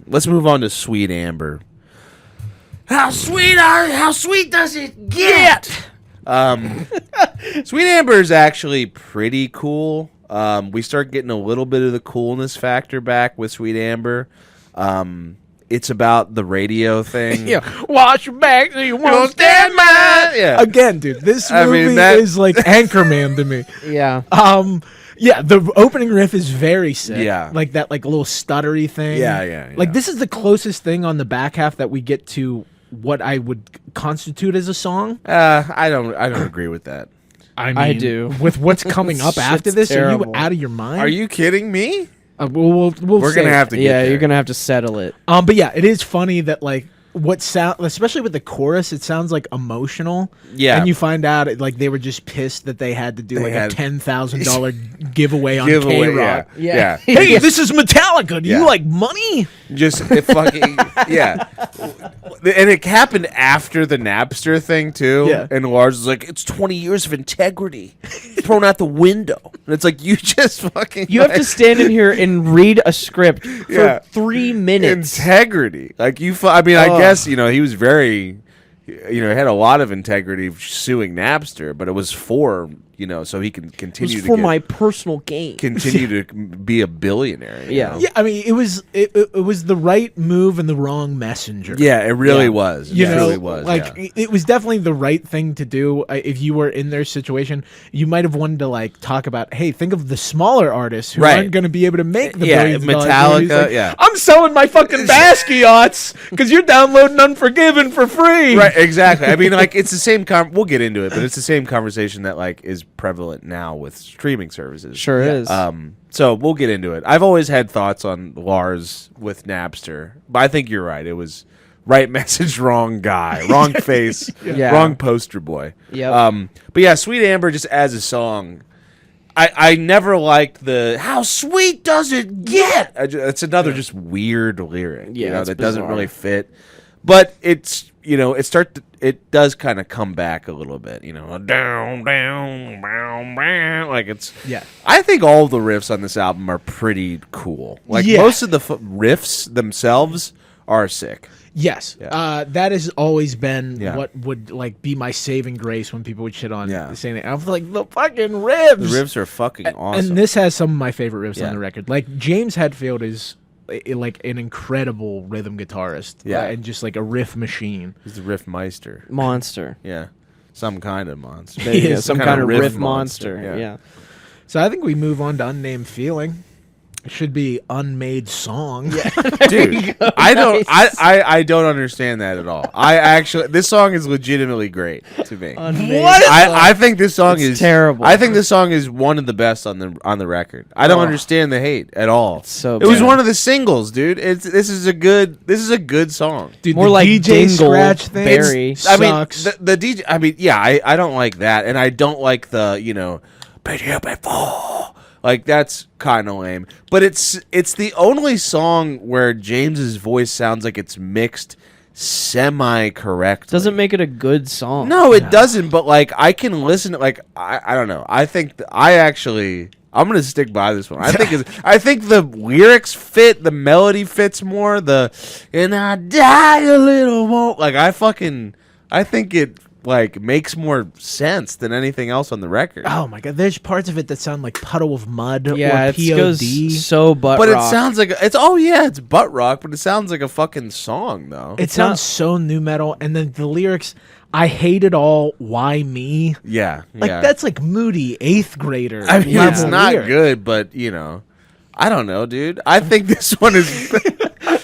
Let's move on to Sweet Amber. How sweet does it get? Sweet Amber is actually pretty cool. We start getting a little bit of the coolness factor back with Sweet Amber. It's about the radio thing. Yeah. Wash your back so you won't stand mine. Yeah. Again, dude, this I mean, movie that- is like Anchorman to me. Yeah. Yeah, the opening riff is very sick. Yeah. Like that like little stuttery thing. Yeah. Like this is the closest thing on the back half that we get to what I would constitute as a song. I don't agree with that. I do. With what's coming up after Shit's this, are you terrible. out of your mind? Are you kidding me? We'll We're say gonna it. have to get Yeah, there. you're going to have to settle it. But yeah, it is funny that like what sound, especially with the chorus, it sounds like emotional. Yeah. and you find out like they were just pissed that they had to do They like had- a $10,000 giveaway on Giveaway, K-Rock. yeah. Hey, this is Metallica. Do Yeah. you like money? Just it fucking yeah, and it happened after the Napster thing too. Yeah. And Lars was like, "It's 20 years of integrity thrown out the window," and it's like you just fucking You have to stand in here and read a script for Yeah. 3 minutes. integrity. Like you, I mean, I guess you know he was very, you know, had a lot of integrity suing Napster, but it was for so he can It continue was to for get- my personal gain. continue to be a billionaire. you Yeah. know? Yeah, I mean, it was the right move and the wrong messenger. Yeah, it really Yeah. was. You It know, really was. like yeah. it was definitely the right thing to do. If you were in their situation, you might have wanted to like talk about, hey, think of the smaller artists who Right. aren't going to be able to make the Yeah, billions of dollars. Metallica, He's like, yeah. I'm selling my fucking Basquiat's because you're downloading Unforgiven for free. Right, exactly. I mean, like it's the same. We'll get into it, but it's the same conversation that like is prevalent now with streaming services. Sure is. So we'll get into it. I've always had thoughts on Lars with Napster, but I think you're right. It was right message, wrong guy, wrong face, Yeah. wrong poster boy. Yep. But yeah, Sweet Amber just as a song. I never liked the how sweet does it get. It's another just weird lyric, Yeah, it's that doesn't bizarre. really fit. But it's it does kind of come back a little bit, down, like it's. Yeah. I think all the riffs on this album are pretty cool. Like Yeah. most of the riffs themselves are sick. Yes. Yeah. That has always been Yeah. what would like be my saving grace when people would shit on Yeah. saying it. I was like, the fucking ribs. The riffs are fucking awesome. And this has some of my favorite riffs Yeah. on the record. Like James Hetfield is like an incredible rhythm guitarist. Yeah. And just like a riff machine. He's the riff meister. Monster. Yeah, some kind of monster. There you go, is some kind of riff monster. Yeah. Yeah. So I think we move on to Unnamed Feeling. It should be Unmade Song. Dude, I don't understand that at all. This song is legitimately great to me. I think this song is terrible. I think this song is one of the best on the record. I don't understand the hate at all. So it was bad. one of the singles, dude. This is a good song. Dude, More the like DJ Dingle, scratch thing Barry. sucks. The DJ. I mean, yeah, I don't like that, and I don't like the been here before. Like, that's kind of lame. But it's the only song where James's voice sounds like it's mixed semi-correct. Doesn't make it a good song. No, it doesn't. But, like, I can listen to, like, I don't know. I think I'm going to stick by this one. I think the lyrics fit, the melody fits more, and I die a little more. Like, I think it like makes more sense than anything else on the record. Oh my god, there's parts of it that sound like Puddle of Mud or it POD. goes so butt But rock. it sounds like it's butt rock, but it sounds like a fucking song though. It sounds so new metal, and then the lyrics, I hate it all, why me? Yeah. Like that's like moody 8th grader. I mean, it's level not lyric. good, but I don't know, dude. I think this one is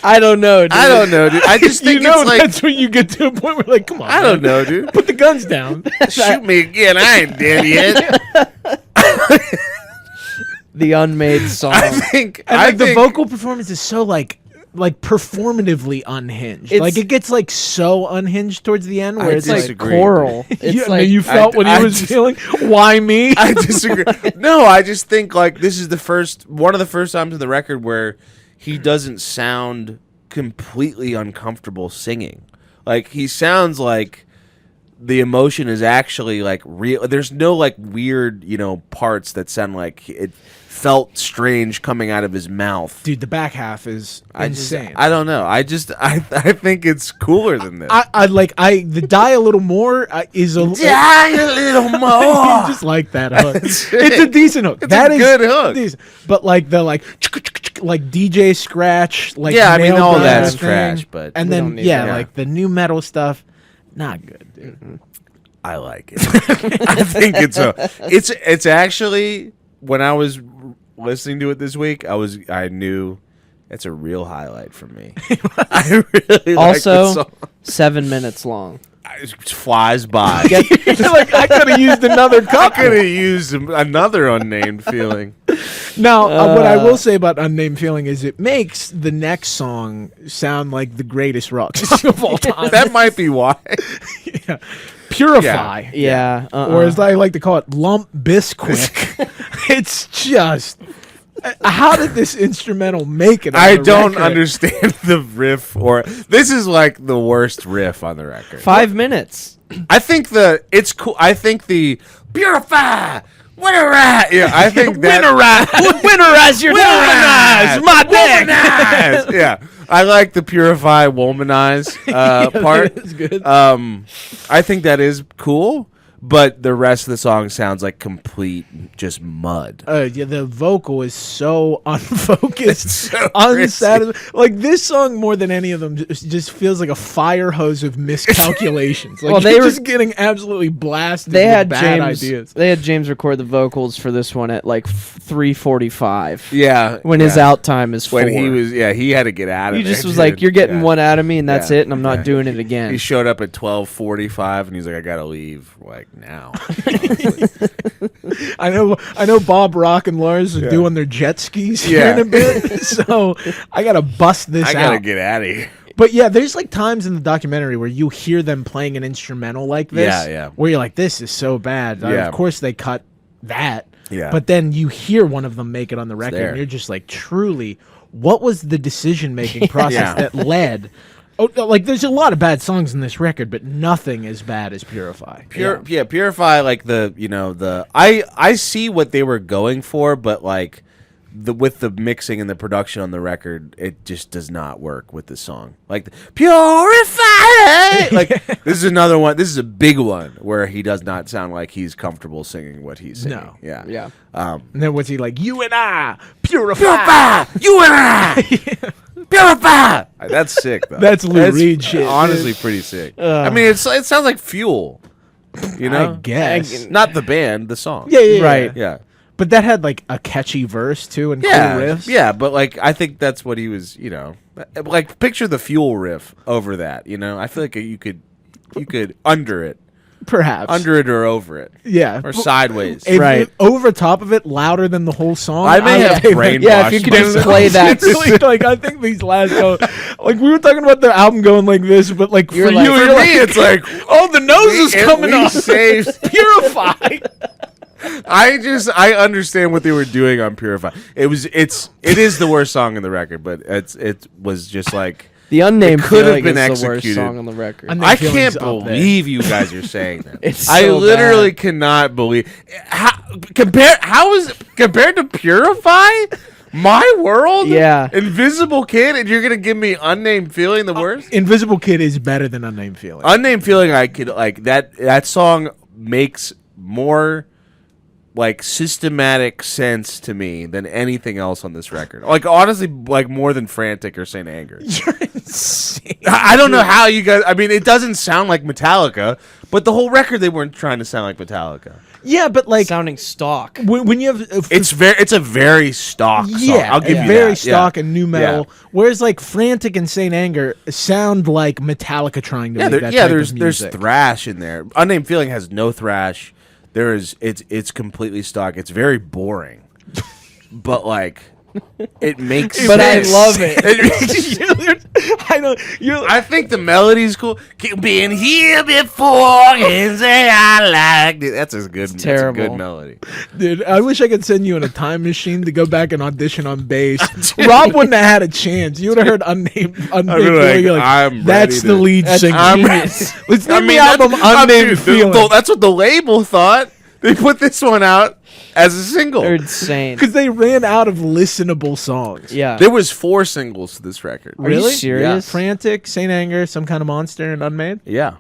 I don't know, dude. I don't know, dude. I just think it's like that's when you get to a point where like, come on, I don't know, dude. put the guns down. Shoot me again. I ain't dead yet. The Unmade Song. I think The vocal performance is so like performatively unhinged. It's- Like it gets like so unhinged towards the end where I it's It's like like disagree. choral. It's like you felt when he I was just- feeling why me? I disagree. No, I just think like this is one of the first times in the record where he doesn't sound completely uncomfortable singing. Like he sounds like the emotion is actually like real. There's no like weird, parts that sound like it felt strange coming out of his mouth. Dude, the back half is insane. I don't know. I think it's cooler than this. The die a little more is a Die a little more. I just like that hook. It's a decent hook. It's a good hook. Decent. But like the like DJ scratch, like Yeah, I mean, nail all biter that's thing. trash, but and we then don't need yeah, that. like the new metal stuff, not good, dude. I like it. I think it's actually, when I was listening to it this week, I knew it's a real highlight for me. I really like this also song. 7 minutes long. It flies by. Like I could have used another I cup. could have used another unnamed feeling. Now, what I will say about Unnamed Feeling is it makes the next song sound like the greatest rock song of all time. That might be why. Yeah. Purify. Yeah. Or as I like to call it, Lump Bisquick. It's just... how did this instrumental make it on I the don't record? understand the riff, or this is like the worst riff on the record. 5 minutes. I think it's cool. I think the purify. Winterize! Yeah, I think that Winterize your Womanize! my Womanize! Yeah, I like the purify womanize part. That's good. I think that is cool, but the rest of the song sounds like complete just mud. Yeah, the vocal is so unfocused, so unsatisfying. Like this song, more than any of them, just feels like a fire hose of miscalculations. Like Well, they you're were- just getting absolutely blasted. They with had bad James. ideas. They had James record the vocals for this one at like 3:45. Yeah, When his out time is 4. when he had to get out of He there. just was like, "You're getting Yeah. one out of me, and that's Yeah. it, and I'm not Yeah. doing it again." He showed up at 12:45, and he's like, "I gotta leave like now." I know. Bob Rock and Lars are doing their jet skis here Yeah. in a bit, so I gotta bust this I gotta out. get out of here. But yeah, there's like times in the documentary where you hear them playing an instrumental like this, Yeah. where you're like, "This is so bad." Yeah. Of course, they cut that. Yeah. But then you hear one of them make it on the record, there. and you're just like, "Truly, what was the decision-making process Yeah. that led?" Oh, like there's a lot of bad songs in this record, but nothing as bad as Purify. Purify, like I see what they were going for, but like with the mixing and the production on the record, it just does not work with the song. Like Purify, like this is another one. This is a big one where he does not sound like he's comfortable singing what he's singing. No. Yeah. And then what's he like? You and I, Purify. Purify, you and I. Purify. That's sick, though. That's Lou Reed shit, Honestly, pretty sick. I mean, it sounds like Fuel. You know, I guess. not the band, the song. Yeah. Right. Yeah. But that had like a catchy verse too and Yeah, cool riffs. yeah, but like I think that's what he was, like picture the Fuel riff over that, I feel like you could under it or over it, Yeah. or sideways. Right. Over top of it, louder than the whole song. I may have think- brainwashed Yeah, if you could just myself. play that. Really, like I think these last like we were talking about the album going like this, but like You're for like- you, For you're me, it's like oh, the nose is coming we up. saved- Purify. I understand what they were doing on Purify. It is the worst song in the record, but it was just like The unnamed It could have feeling been is the worst executed. song on the record. Unnamed I Feeling's can't up there. believe you guys are saying that. It's I so literally bad. cannot believe how is compared to Purify? My World? Yeah. Invisible Kid, and you're gonna give me Unnamed Feeling the worst? Invisible Kid is better than Unnamed Feeling. Unnamed Feeling, I could like that song makes more like systematic sense to me than anything else on this record. Like honestly, like more than Frantic or Saint Anger. You're insane. I don't know how you guys. I mean, it doesn't sound like Metallica, but the whole record they weren't trying to sound like Metallica. Yeah, but like Sounding stock. when you have It's a very stock song. yeah, I'll give you very that. stock Yeah. and new metal. Yeah. Whereas like Frantic and Saint Anger sound like Metallica trying to Yeah, make that type there's of music. thrash in there. Unnamed Feeling has no thrash. It's completely stock. It's very boring, but like it makes. But I sense. love it. I know you're. I think the melody's cool. Keep being here before and say I liked it. That's a good. That's a terrible. good melody. Dude, I wish I could send you in a time machine to go back and audition on bass. Rob wouldn't have had a chance. You would have heard unnamed like, feeling. You're like, I'm that's ready the to- lead That's singer. genius. Let's name the that's- album Unnamed dude, Feeling. that's what the label thought. They put this one out as a single. They're insane. Because they ran out of listenable songs. Yeah. There was 4 singles to this record. Are you Really? serious? Frantic, Saint Anger, Some Kind of Monster, and Unmade. Yeah.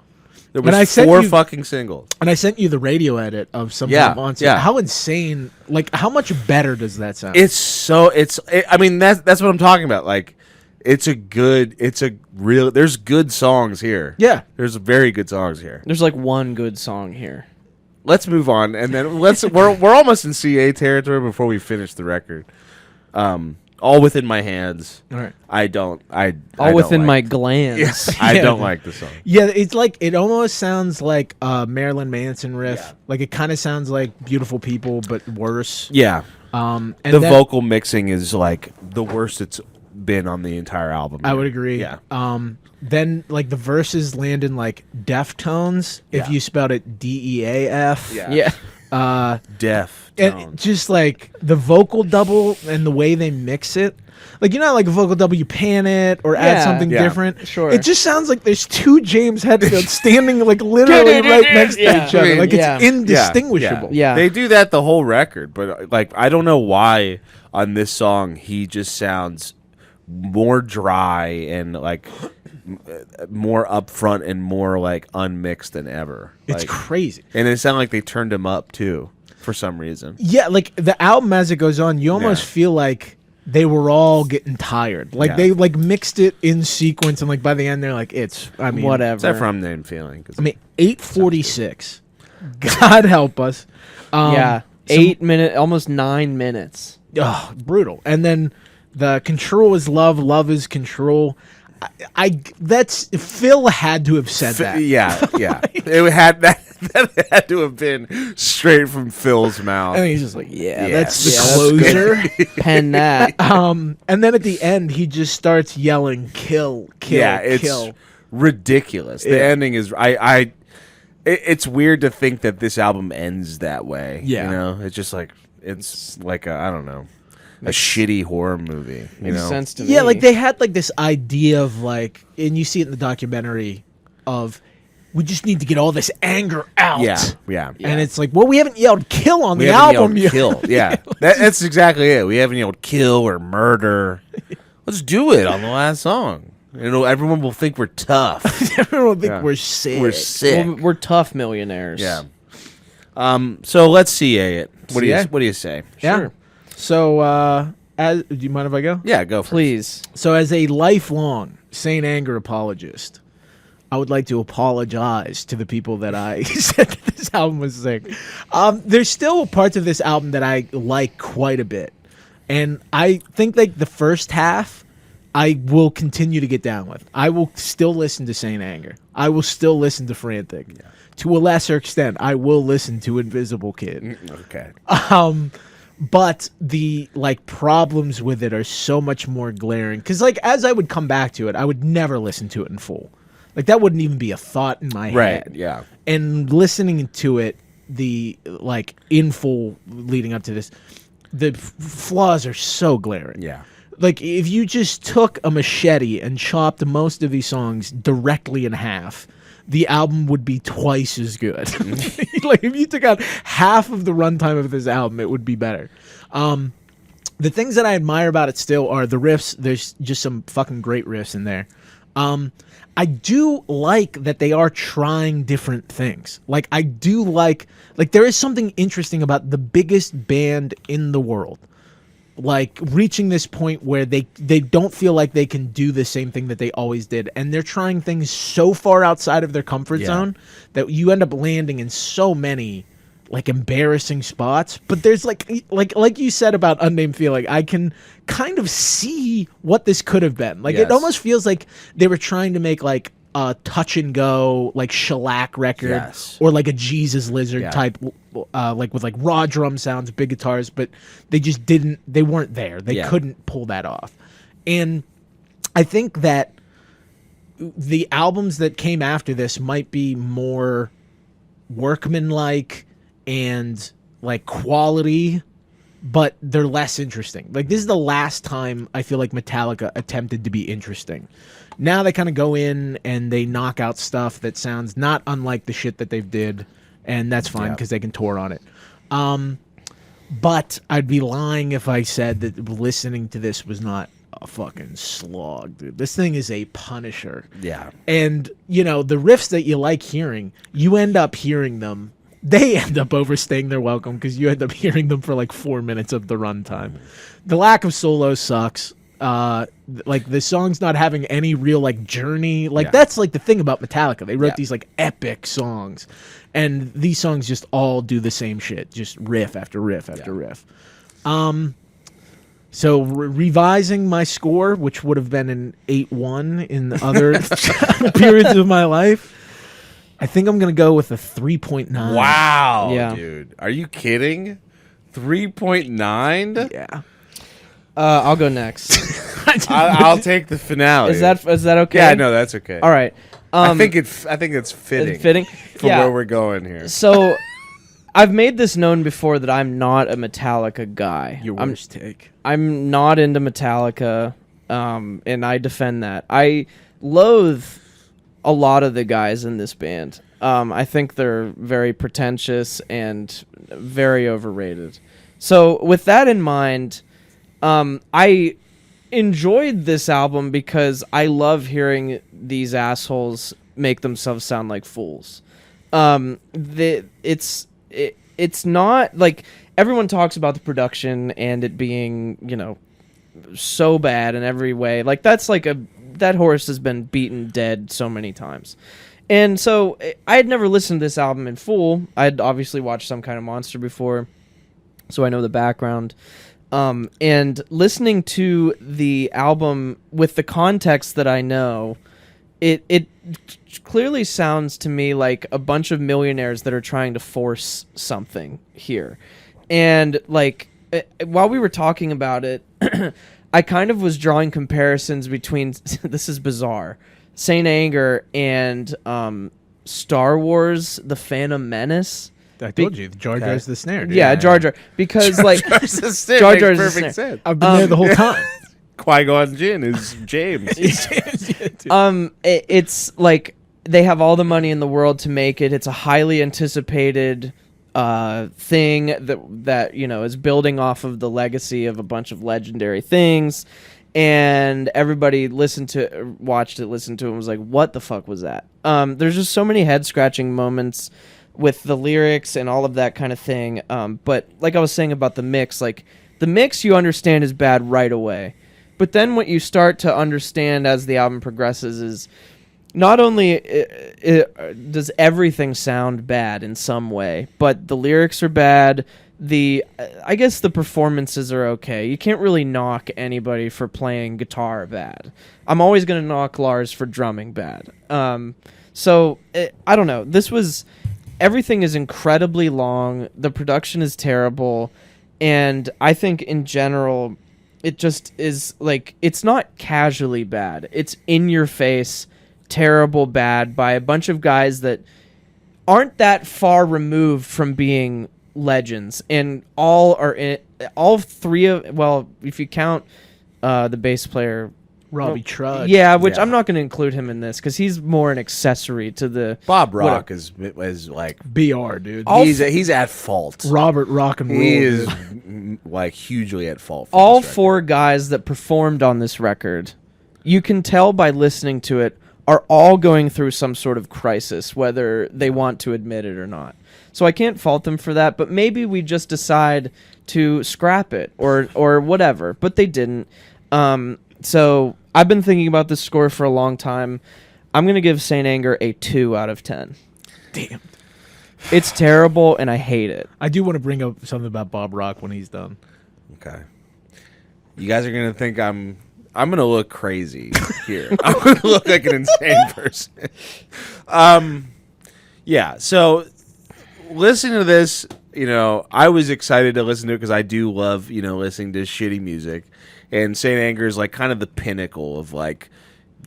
There And I was sent 4 you- fucking singles. And I sent you the radio edit of Some Yeah, Kind of Monster. yeah. How insane! Like, how much better does that sound? I mean that's what I'm talking about. Like there's good songs here. Yeah. There's very good songs here. There's like one good song here. Let's move on and then we're almost in CA territory before we finish the record. All Within My Hands. All right. I don't All within my like, glands. I Yeah. don't like the song. Yeah, it's like it almost sounds like a Marilyn Manson riff. Yeah. Like it kind of sounds like Beautiful People, but worse. Yeah. And The then- vocal mixing is like the worst it's been on the entire album. I would agree. Yeah. Then like the verses land in like Deftones if Yeah. you spelled it DEAF. Yeah. Yeah. Deaf. And tones. just like the vocal double and the way they mix it. Like, you know, like a vocal double, you pan it or add Yeah. something Yeah. different. Sure. It just sounds like there's 2 James Hetfields standing like literally right next to Yeah. each other. I mean, Like yeah. it's indistinguishable. Yeah. They do that the whole record, but like I don't know why on this song he just sounds more dry and like more upfront and more like unmixed than ever. It's Like, crazy. and it sounded like they turned him up too for some reason. Yeah, like the album as it goes on, you almost Yeah. feel like they were all getting tired. Like Yeah. they like mixed it in sequence and like by the end they're like, I mean Whatever. Except for Unnamed Feeling. 'Cause I mean 8:46. God help us. Yeah. 8 minutes, almost 9 minutes. Oh, brutal. And then the control is love, love is control. That's Phil had to have said that. Yeah, yeah. It had that had to have been straight from Phil's mouth. And he's just like, yeah, Yeah. that's the Yeah, that's closer. Pen that. And then at the end, he just starts yelling, "Kill, kill, yeah, it's kill." ridiculous. The Yeah. ending is it's weird to think that this album ends that way. Yeah. You know, it's just like it's like I don't know, a shitty horror movie. You Makes know, sense to me. Yeah, like they had like this idea of like, and you see it in the documentary of, we just need to get all this anger out. yeah, yeah. And it's like, well, we haven't yelled "kill" on We the haven't album yelled yet. kill. Yeah, that's exactly it. We haven't yelled kill or murder. Let's do it on the last song. Everyone will think we're tough. Everyone will think Yeah. we're sick. We're sick. Well, we're tough millionaires. Yeah. So let's CA it. What CA? do you say? Yeah. Sure. So, do you mind if I go? Yeah, go for it. Please. So, as a lifelong Saint Anger apologist, I would like to apologize to the people that I said that this album was sick. There's still parts of this album that I like quite a bit. And I think like the first half, I will continue to get down with. I will still listen to Saint Anger. I will still listen to Frantic. Yeah. To a lesser extent, I will listen to Invisible Kid. Okay. But the like problems with it are so much more glaring. Because like as I would come back to it, I would never listen to it in full. Like that wouldn't even be a thought in my head. Right. Yeah. And listening to it, the like in full leading up to this, the flaws are so glaring. Yeah. Like if you just took a machete and chopped most of these songs directly in half, the album would be twice as good. Like if you took out half of the runtime of this album, it would be better. The things that I admire about it still are the riffs. There's just some fucking great riffs in there. I do like that they are trying different things. Like I do like there is something interesting about the biggest band in the world, like reaching this point where they don't feel like they can do the same thing that they always did, and they're trying things so far outside of their comfort zone that you end up landing in so many like embarrassing spots. But there's like you said about Unnamed Feeling, I can kind of see what this could have been. Like it almost feels like they were trying to make like a touch and go like shellac record or like a Jesus Lizard type like with like raw drum sounds, big guitars, but they weren't there. They couldn't pull that off. And I think that the albums that came after this might be more workmanlike and like quality, but they're less interesting. Like this is the last time I feel like Metallica attempted to be interesting. Now they kind of go in and they knock out stuff that sounds not unlike the shit that they've did, and that's fine because they can tour on it. But I'd be lying if I said that listening to this was not a fucking slog, dude. This thing is a punisher. Yeah. And, you know, the riffs that you like hearing, you end up hearing them. They end up overstaying their welcome because you end up hearing them for like 4 minutes of the runtime. The lack of solos sucks. Like the song's not having any real like journey. Like that's like the thing about Metallica. They wrote these like epic songs, and these songs just all do the same shit, just riff after riff after riff. So revising my score, which would have been an 8-1 in other periods of my life, I think I'm gonna go with a 3.9. Wow, dude, are you kidding? 3.9? Yeah. I'll go next. I'll take the finale. Is that okay? Yeah, no, that's okay. All right. I think it's fitting. Fitting for where we're going here. So, I've made this known before that I'm not a Metallica guy. Your worst take. I'm not into Metallica, and I defend that. I loathe a lot of the guys in this band. I think they're very pretentious and very overrated. So, with that in mind, I enjoyed this album because I love hearing these assholes make themselves sound like fools. It's not like everyone talks about the production and it being, you know, so bad in every way. Like that's like that horse has been beaten dead so many times. And so I had never listened to this album in full. I'd obviously watched Some Kind of Monster before, so I know the background. And listening to the album with the context that I know, it clearly sounds to me like a bunch of millionaires that are trying to force something here. And like while we were talking about it, I kind of was drawing comparisons between this is bizarre, Saint Anger and Star Wars: The Phantom Menace. I told you, Jar Jar's the snare, dude. Yeah, Jar Jar. Because, like, Jar Jar's the snare. Sense. I've been there the whole time. Qui-Gon Jinn is James. It's like they have all the money in the world to make it. It's a highly anticipated thing that you know is building off of the legacy of a bunch of legendary things. And everybody watched it, listened to it, and was like, what the fuck was that? There's just so many head-scratching moments with the lyrics and all of that kind of thing. But like I was saying about the mix, like the mix you understand is bad right away. But then what you start to understand as the album progresses is not only does everything sound bad in some way, but the lyrics are bad. I guess the performances are okay. You can't really knock anybody for playing guitar bad. I'm always going to knock Lars for drumming bad. So I don't know. Everything is incredibly long. The production is terrible. And I think in general, it just is like, it's not casually bad. It's in your face, terrible bad by a bunch of guys that aren't that far removed from being legends, and all three of, well, if you count the bass player Robbie Trudge. Yeah, which I'm not going to include him in this because he's more an accessory to the Bob Rock is like BR, dude. He's at fault. Robert Rock and Roll. He is like hugely at fault. For all this four guys that performed on this record, you can tell by listening to it, are all going through some sort of crisis, whether they want to admit it or not. So I can't fault them for that, but maybe we just decide to scrap it or whatever, but they didn't. So I've been thinking about this score for a long time. I'm going to give Saint Anger a 2 out of 10. Damn. It's terrible, and I hate it. I do want to bring up something about Bob Rock when he's done. Okay. You guys are going to think I'm going to look crazy here. I'm going to look like an insane person. Yeah, so listening to this, I was excited to listen to it because I do love, listening to shitty music. And Saint Anger is like kind of the pinnacle of like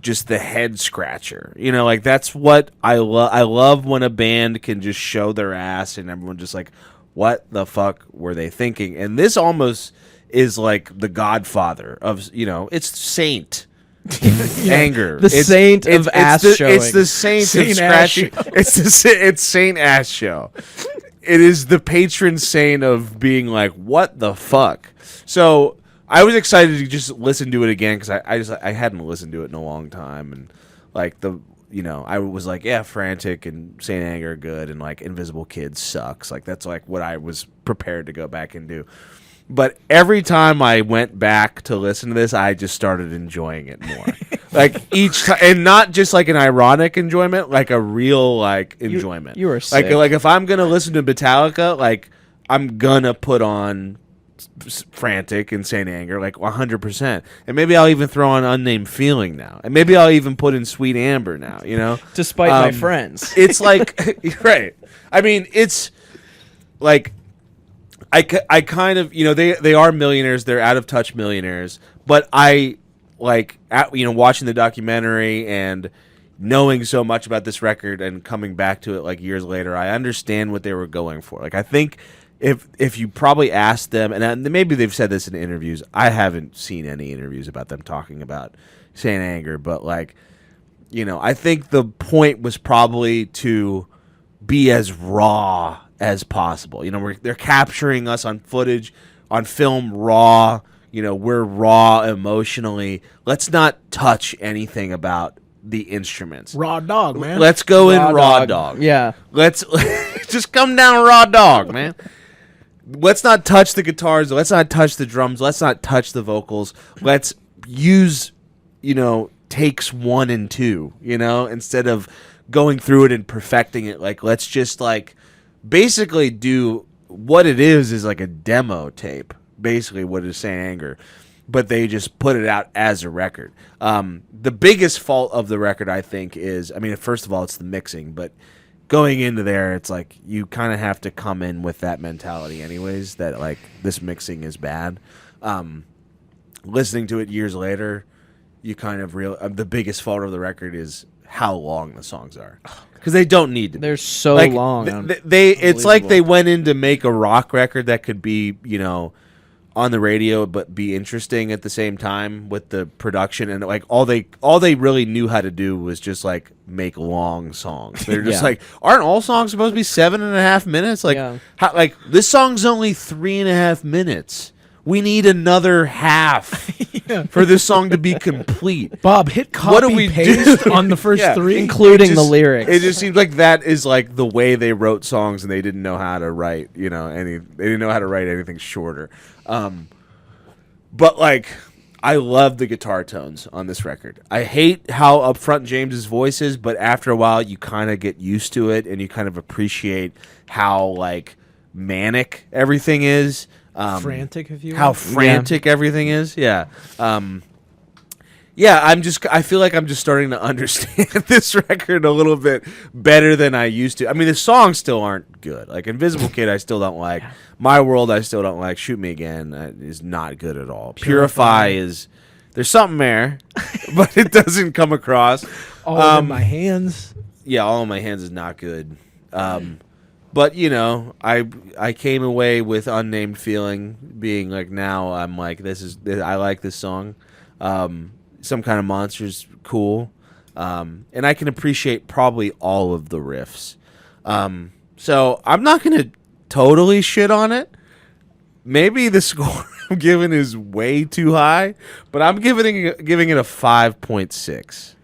just the head scratcher. Like that's what I love. I love when a band can just show their ass and everyone just like, what the fuck were they thinking? And this almost is like the Godfather of, it's Saint. Anger. The saint of ass showing. It's the saint of scratching. It's Saint Ass Show. It is the patron saint of being like, what the fuck? So I was excited to just listen to it again because I hadn't listened to it in a long time, and like I was like, yeah, Frantic and Saint Anger are good, and like Invisible Kid sucks. Like that's like what I was prepared to go back and do. But every time I went back to listen to this, I just started enjoying it more. Like each time, and not just like an ironic enjoyment, like a real like enjoyment. You were sick. Like if I'm gonna listen to Metallica, like I'm gonna put on Frantic and Saint Anger, like 100%. And maybe I'll even throw on Unnamed Feeling now, and maybe I'll even put in Sweet Amber now. Despite my friends, it's like right. I mean, it's like. I kind of, they are millionaires. They're out of touch millionaires. But I like, watching the documentary and knowing so much about this record and coming back to it like years later, I understand what they were going for. Like, I think if you probably asked them, and maybe they've said this in interviews. I haven't seen any interviews about them talking about Saint Anger, but like, I think the point was probably to be as raw as possible. They're capturing us on footage, on film, raw. We're raw emotionally. Let's not touch anything about the instruments. Raw dog, man. Let's go in raw dog. Yeah. Let's just come down raw dog, man. Let's not touch the guitars. Let's not touch the drums. Let's not touch the vocals. Let's use, takes 1 and 2, instead of going through it and perfecting it. Like, let's just like basically do what it is like a demo tape, basically what is Saint Anger, but they just put it out as a record. The biggest fault of the record, I think, is, first of all, it's the mixing, but going into there, it's like you kind of have to come in with that mentality anyways, that like this mixing is bad. Listening to it years later, you kind of the biggest fault of the record is how long the songs are. Because they don't need to. They're so like, long. It's like they went in to make a rock record that could be, on the radio but be interesting at the same time with the production, and like all they really knew how to do was just like make long songs. They're just like, aren't all songs supposed to be 7.5 minutes? Like, how, like this song's only 3.5 minutes. We need another half for this song to be complete. Bob, hit copy paste on the first 3, including the lyrics. It just seems like that is like the way they wrote songs, and they didn't know how to write, they didn't know how to write anything shorter. But like, I love the guitar tones on this record. I hate how upfront James's voice is, but after a while you kind of get used to it and you kind of appreciate how like manic everything is. Frantic, if you will. How frantic everything is. Yeah. Yeah, I feel like I'm just starting to understand this record a little bit better than I used to. I mean, the songs still aren't good. Like Invisible Kid, I still don't like. My World, I still don't like. Shoot Me Again is not good at all. Purify is, there's something there, but it doesn't come across. All in My Hands. Yeah, All in My Hands is not good. But you know, I came away with Unnamed feeling, being like, now I'm like, I like this song. Some Kind of Monster's cool, and I can appreciate probably all of the riffs. So I'm not gonna totally shit on it. Maybe the score I'm giving is way too high, but I'm giving it a 5.6.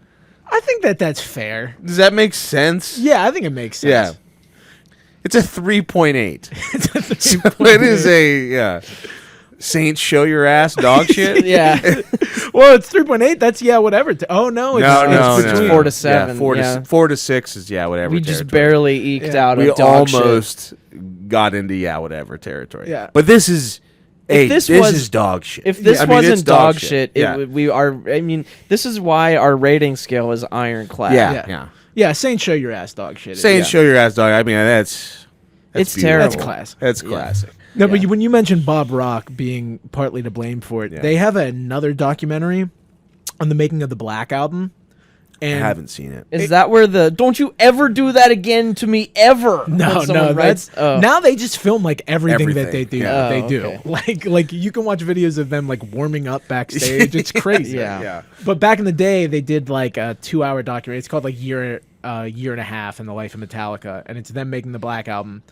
I think that's fair. Does that make sense? Yeah, I think it makes sense. Yeah. It's a 3.8. So it is a Saint show your ass dog shit. Yeah. Well, it's 3.8. That's whatever. Oh no, it's between 4 to 7. Yeah, 4 to 6 is whatever. We just territory. barely eked out We a dog shit. almost got into whatever territory. Yeah. But this is this was- is dog shit. If this I mean, wasn't it's dog shit, yeah. this is why our rating scale is ironclad. Yeah, Saint show your ass dog shit. Saying show your ass dog. I mean, that's It's beautiful. terrible. That's classic. That's classic. No, but when you mentioned Bob Rock being partly to blame for it, they have another documentary on the making of the Black Album. And I haven't seen it. Is that where the "Don't you ever do that again to me ever"? No, when someone that's writes, oh. now they just film like everything that Everything. they do. Yeah. They Oh, do okay. like you can watch videos of them like warming up backstage. It's crazy. Yeah. But back in the day, they did like a 2-hour documentary. It's called like year and a half in the life of Metallica, and it's them making the Black Album.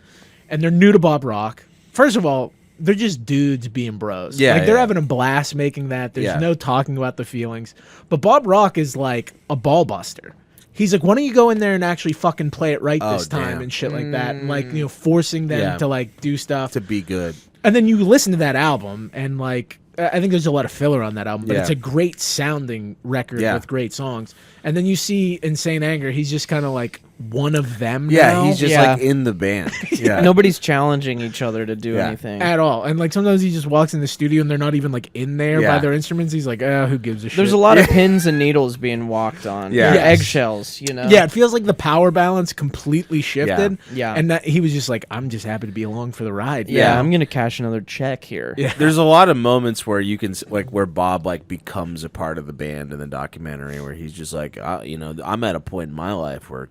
And they're new to Bob Rock. First of all, they're just dudes being bros. Yeah, like they're yeah. having a blast making that. There's Yeah. no talking about the feelings. But Bob Rock is like a ball buster. He's like, why don't you go in there and actually fucking play it right this time damn. and shit like that, and like forcing them to like do stuff. To be good. And then you listen to that album, and like I think there's a lot of filler on that album, but Yeah. it's a great sounding record Yeah. with great songs. And then you see Insane Anger, he's just kind of like one of them Yeah, now. he's just Yeah. like in the band. Yeah. Nobody's challenging each other to do Yeah. anything. At all. And like sometimes he just walks in the studio and they're not even like in there Yeah. by their instruments. He's like, who gives a shit? There's a lot of pins and needles being walked on. Yeah. Yeah, Yes. eggshells. You know. Yeah, it feels like the power balance completely shifted. Yeah. And that he was just like, I'm just happy to be along for the ride. Yeah, now. I'm gonna cash another check here. Yeah. There's a lot of moments where you can like where Bob like becomes a part of the band in the documentary, where he's just like, I'm at a point in my life where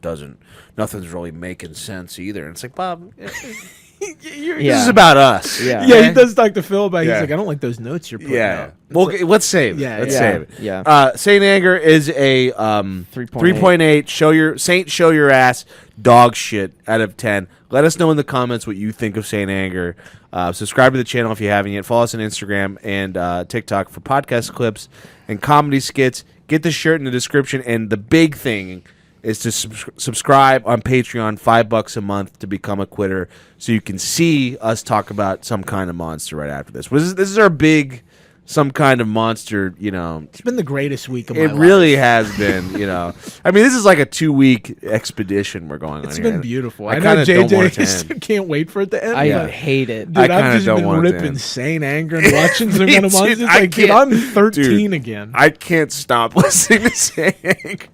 nothing's really making sense either. And it's like, Bob, this is about us. Yeah. Yeah, he does talk to Phil about Yeah. He's like, I don't like those notes you're putting Yeah. out. Well, let's save it. Yeah, Let's yeah. save it. Yeah. Saint Anger is a 3.8. Show your ass dog shit out of 10. Let us know in the comments what you think of Saint Anger. Subscribe to the channel if you haven't yet. Follow us on Instagram and TikTok for podcast clips and comedy skits. Get the shirt in the description. And the big thing is to subscribe on Patreon, $5 a month to become a quitter, so you can see us talk about Some Kind of Monster right after this. This is our big Some Kind of Monster, It's been the greatest week of my it life. really has been, I mean, this is like a 2-week expedition we're going on It's here. been beautiful. I I know kinda don't want it to JJ end. can't wait for it to end. I but- hate it. Dude, I I've kinda just don't been want it to ripping end. Saint Anger and watching some Me kind of too. monsters. I Like, dude, can't- I'm 13 again. I can't stop listening to Saint Anger.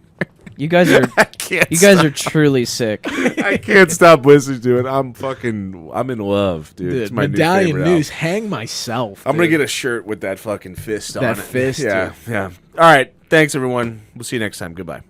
You guys are I can't. you guys stop. are truly sick. I can't stop listening to it. I'm in love, dude. It's Dude, my Medallion new favorite News, album. hang myself. I'm gonna dude. get a shirt with that fucking fist on That it. fist, Yeah, yeah. All right. Thanks, everyone. We'll see you next time. Goodbye.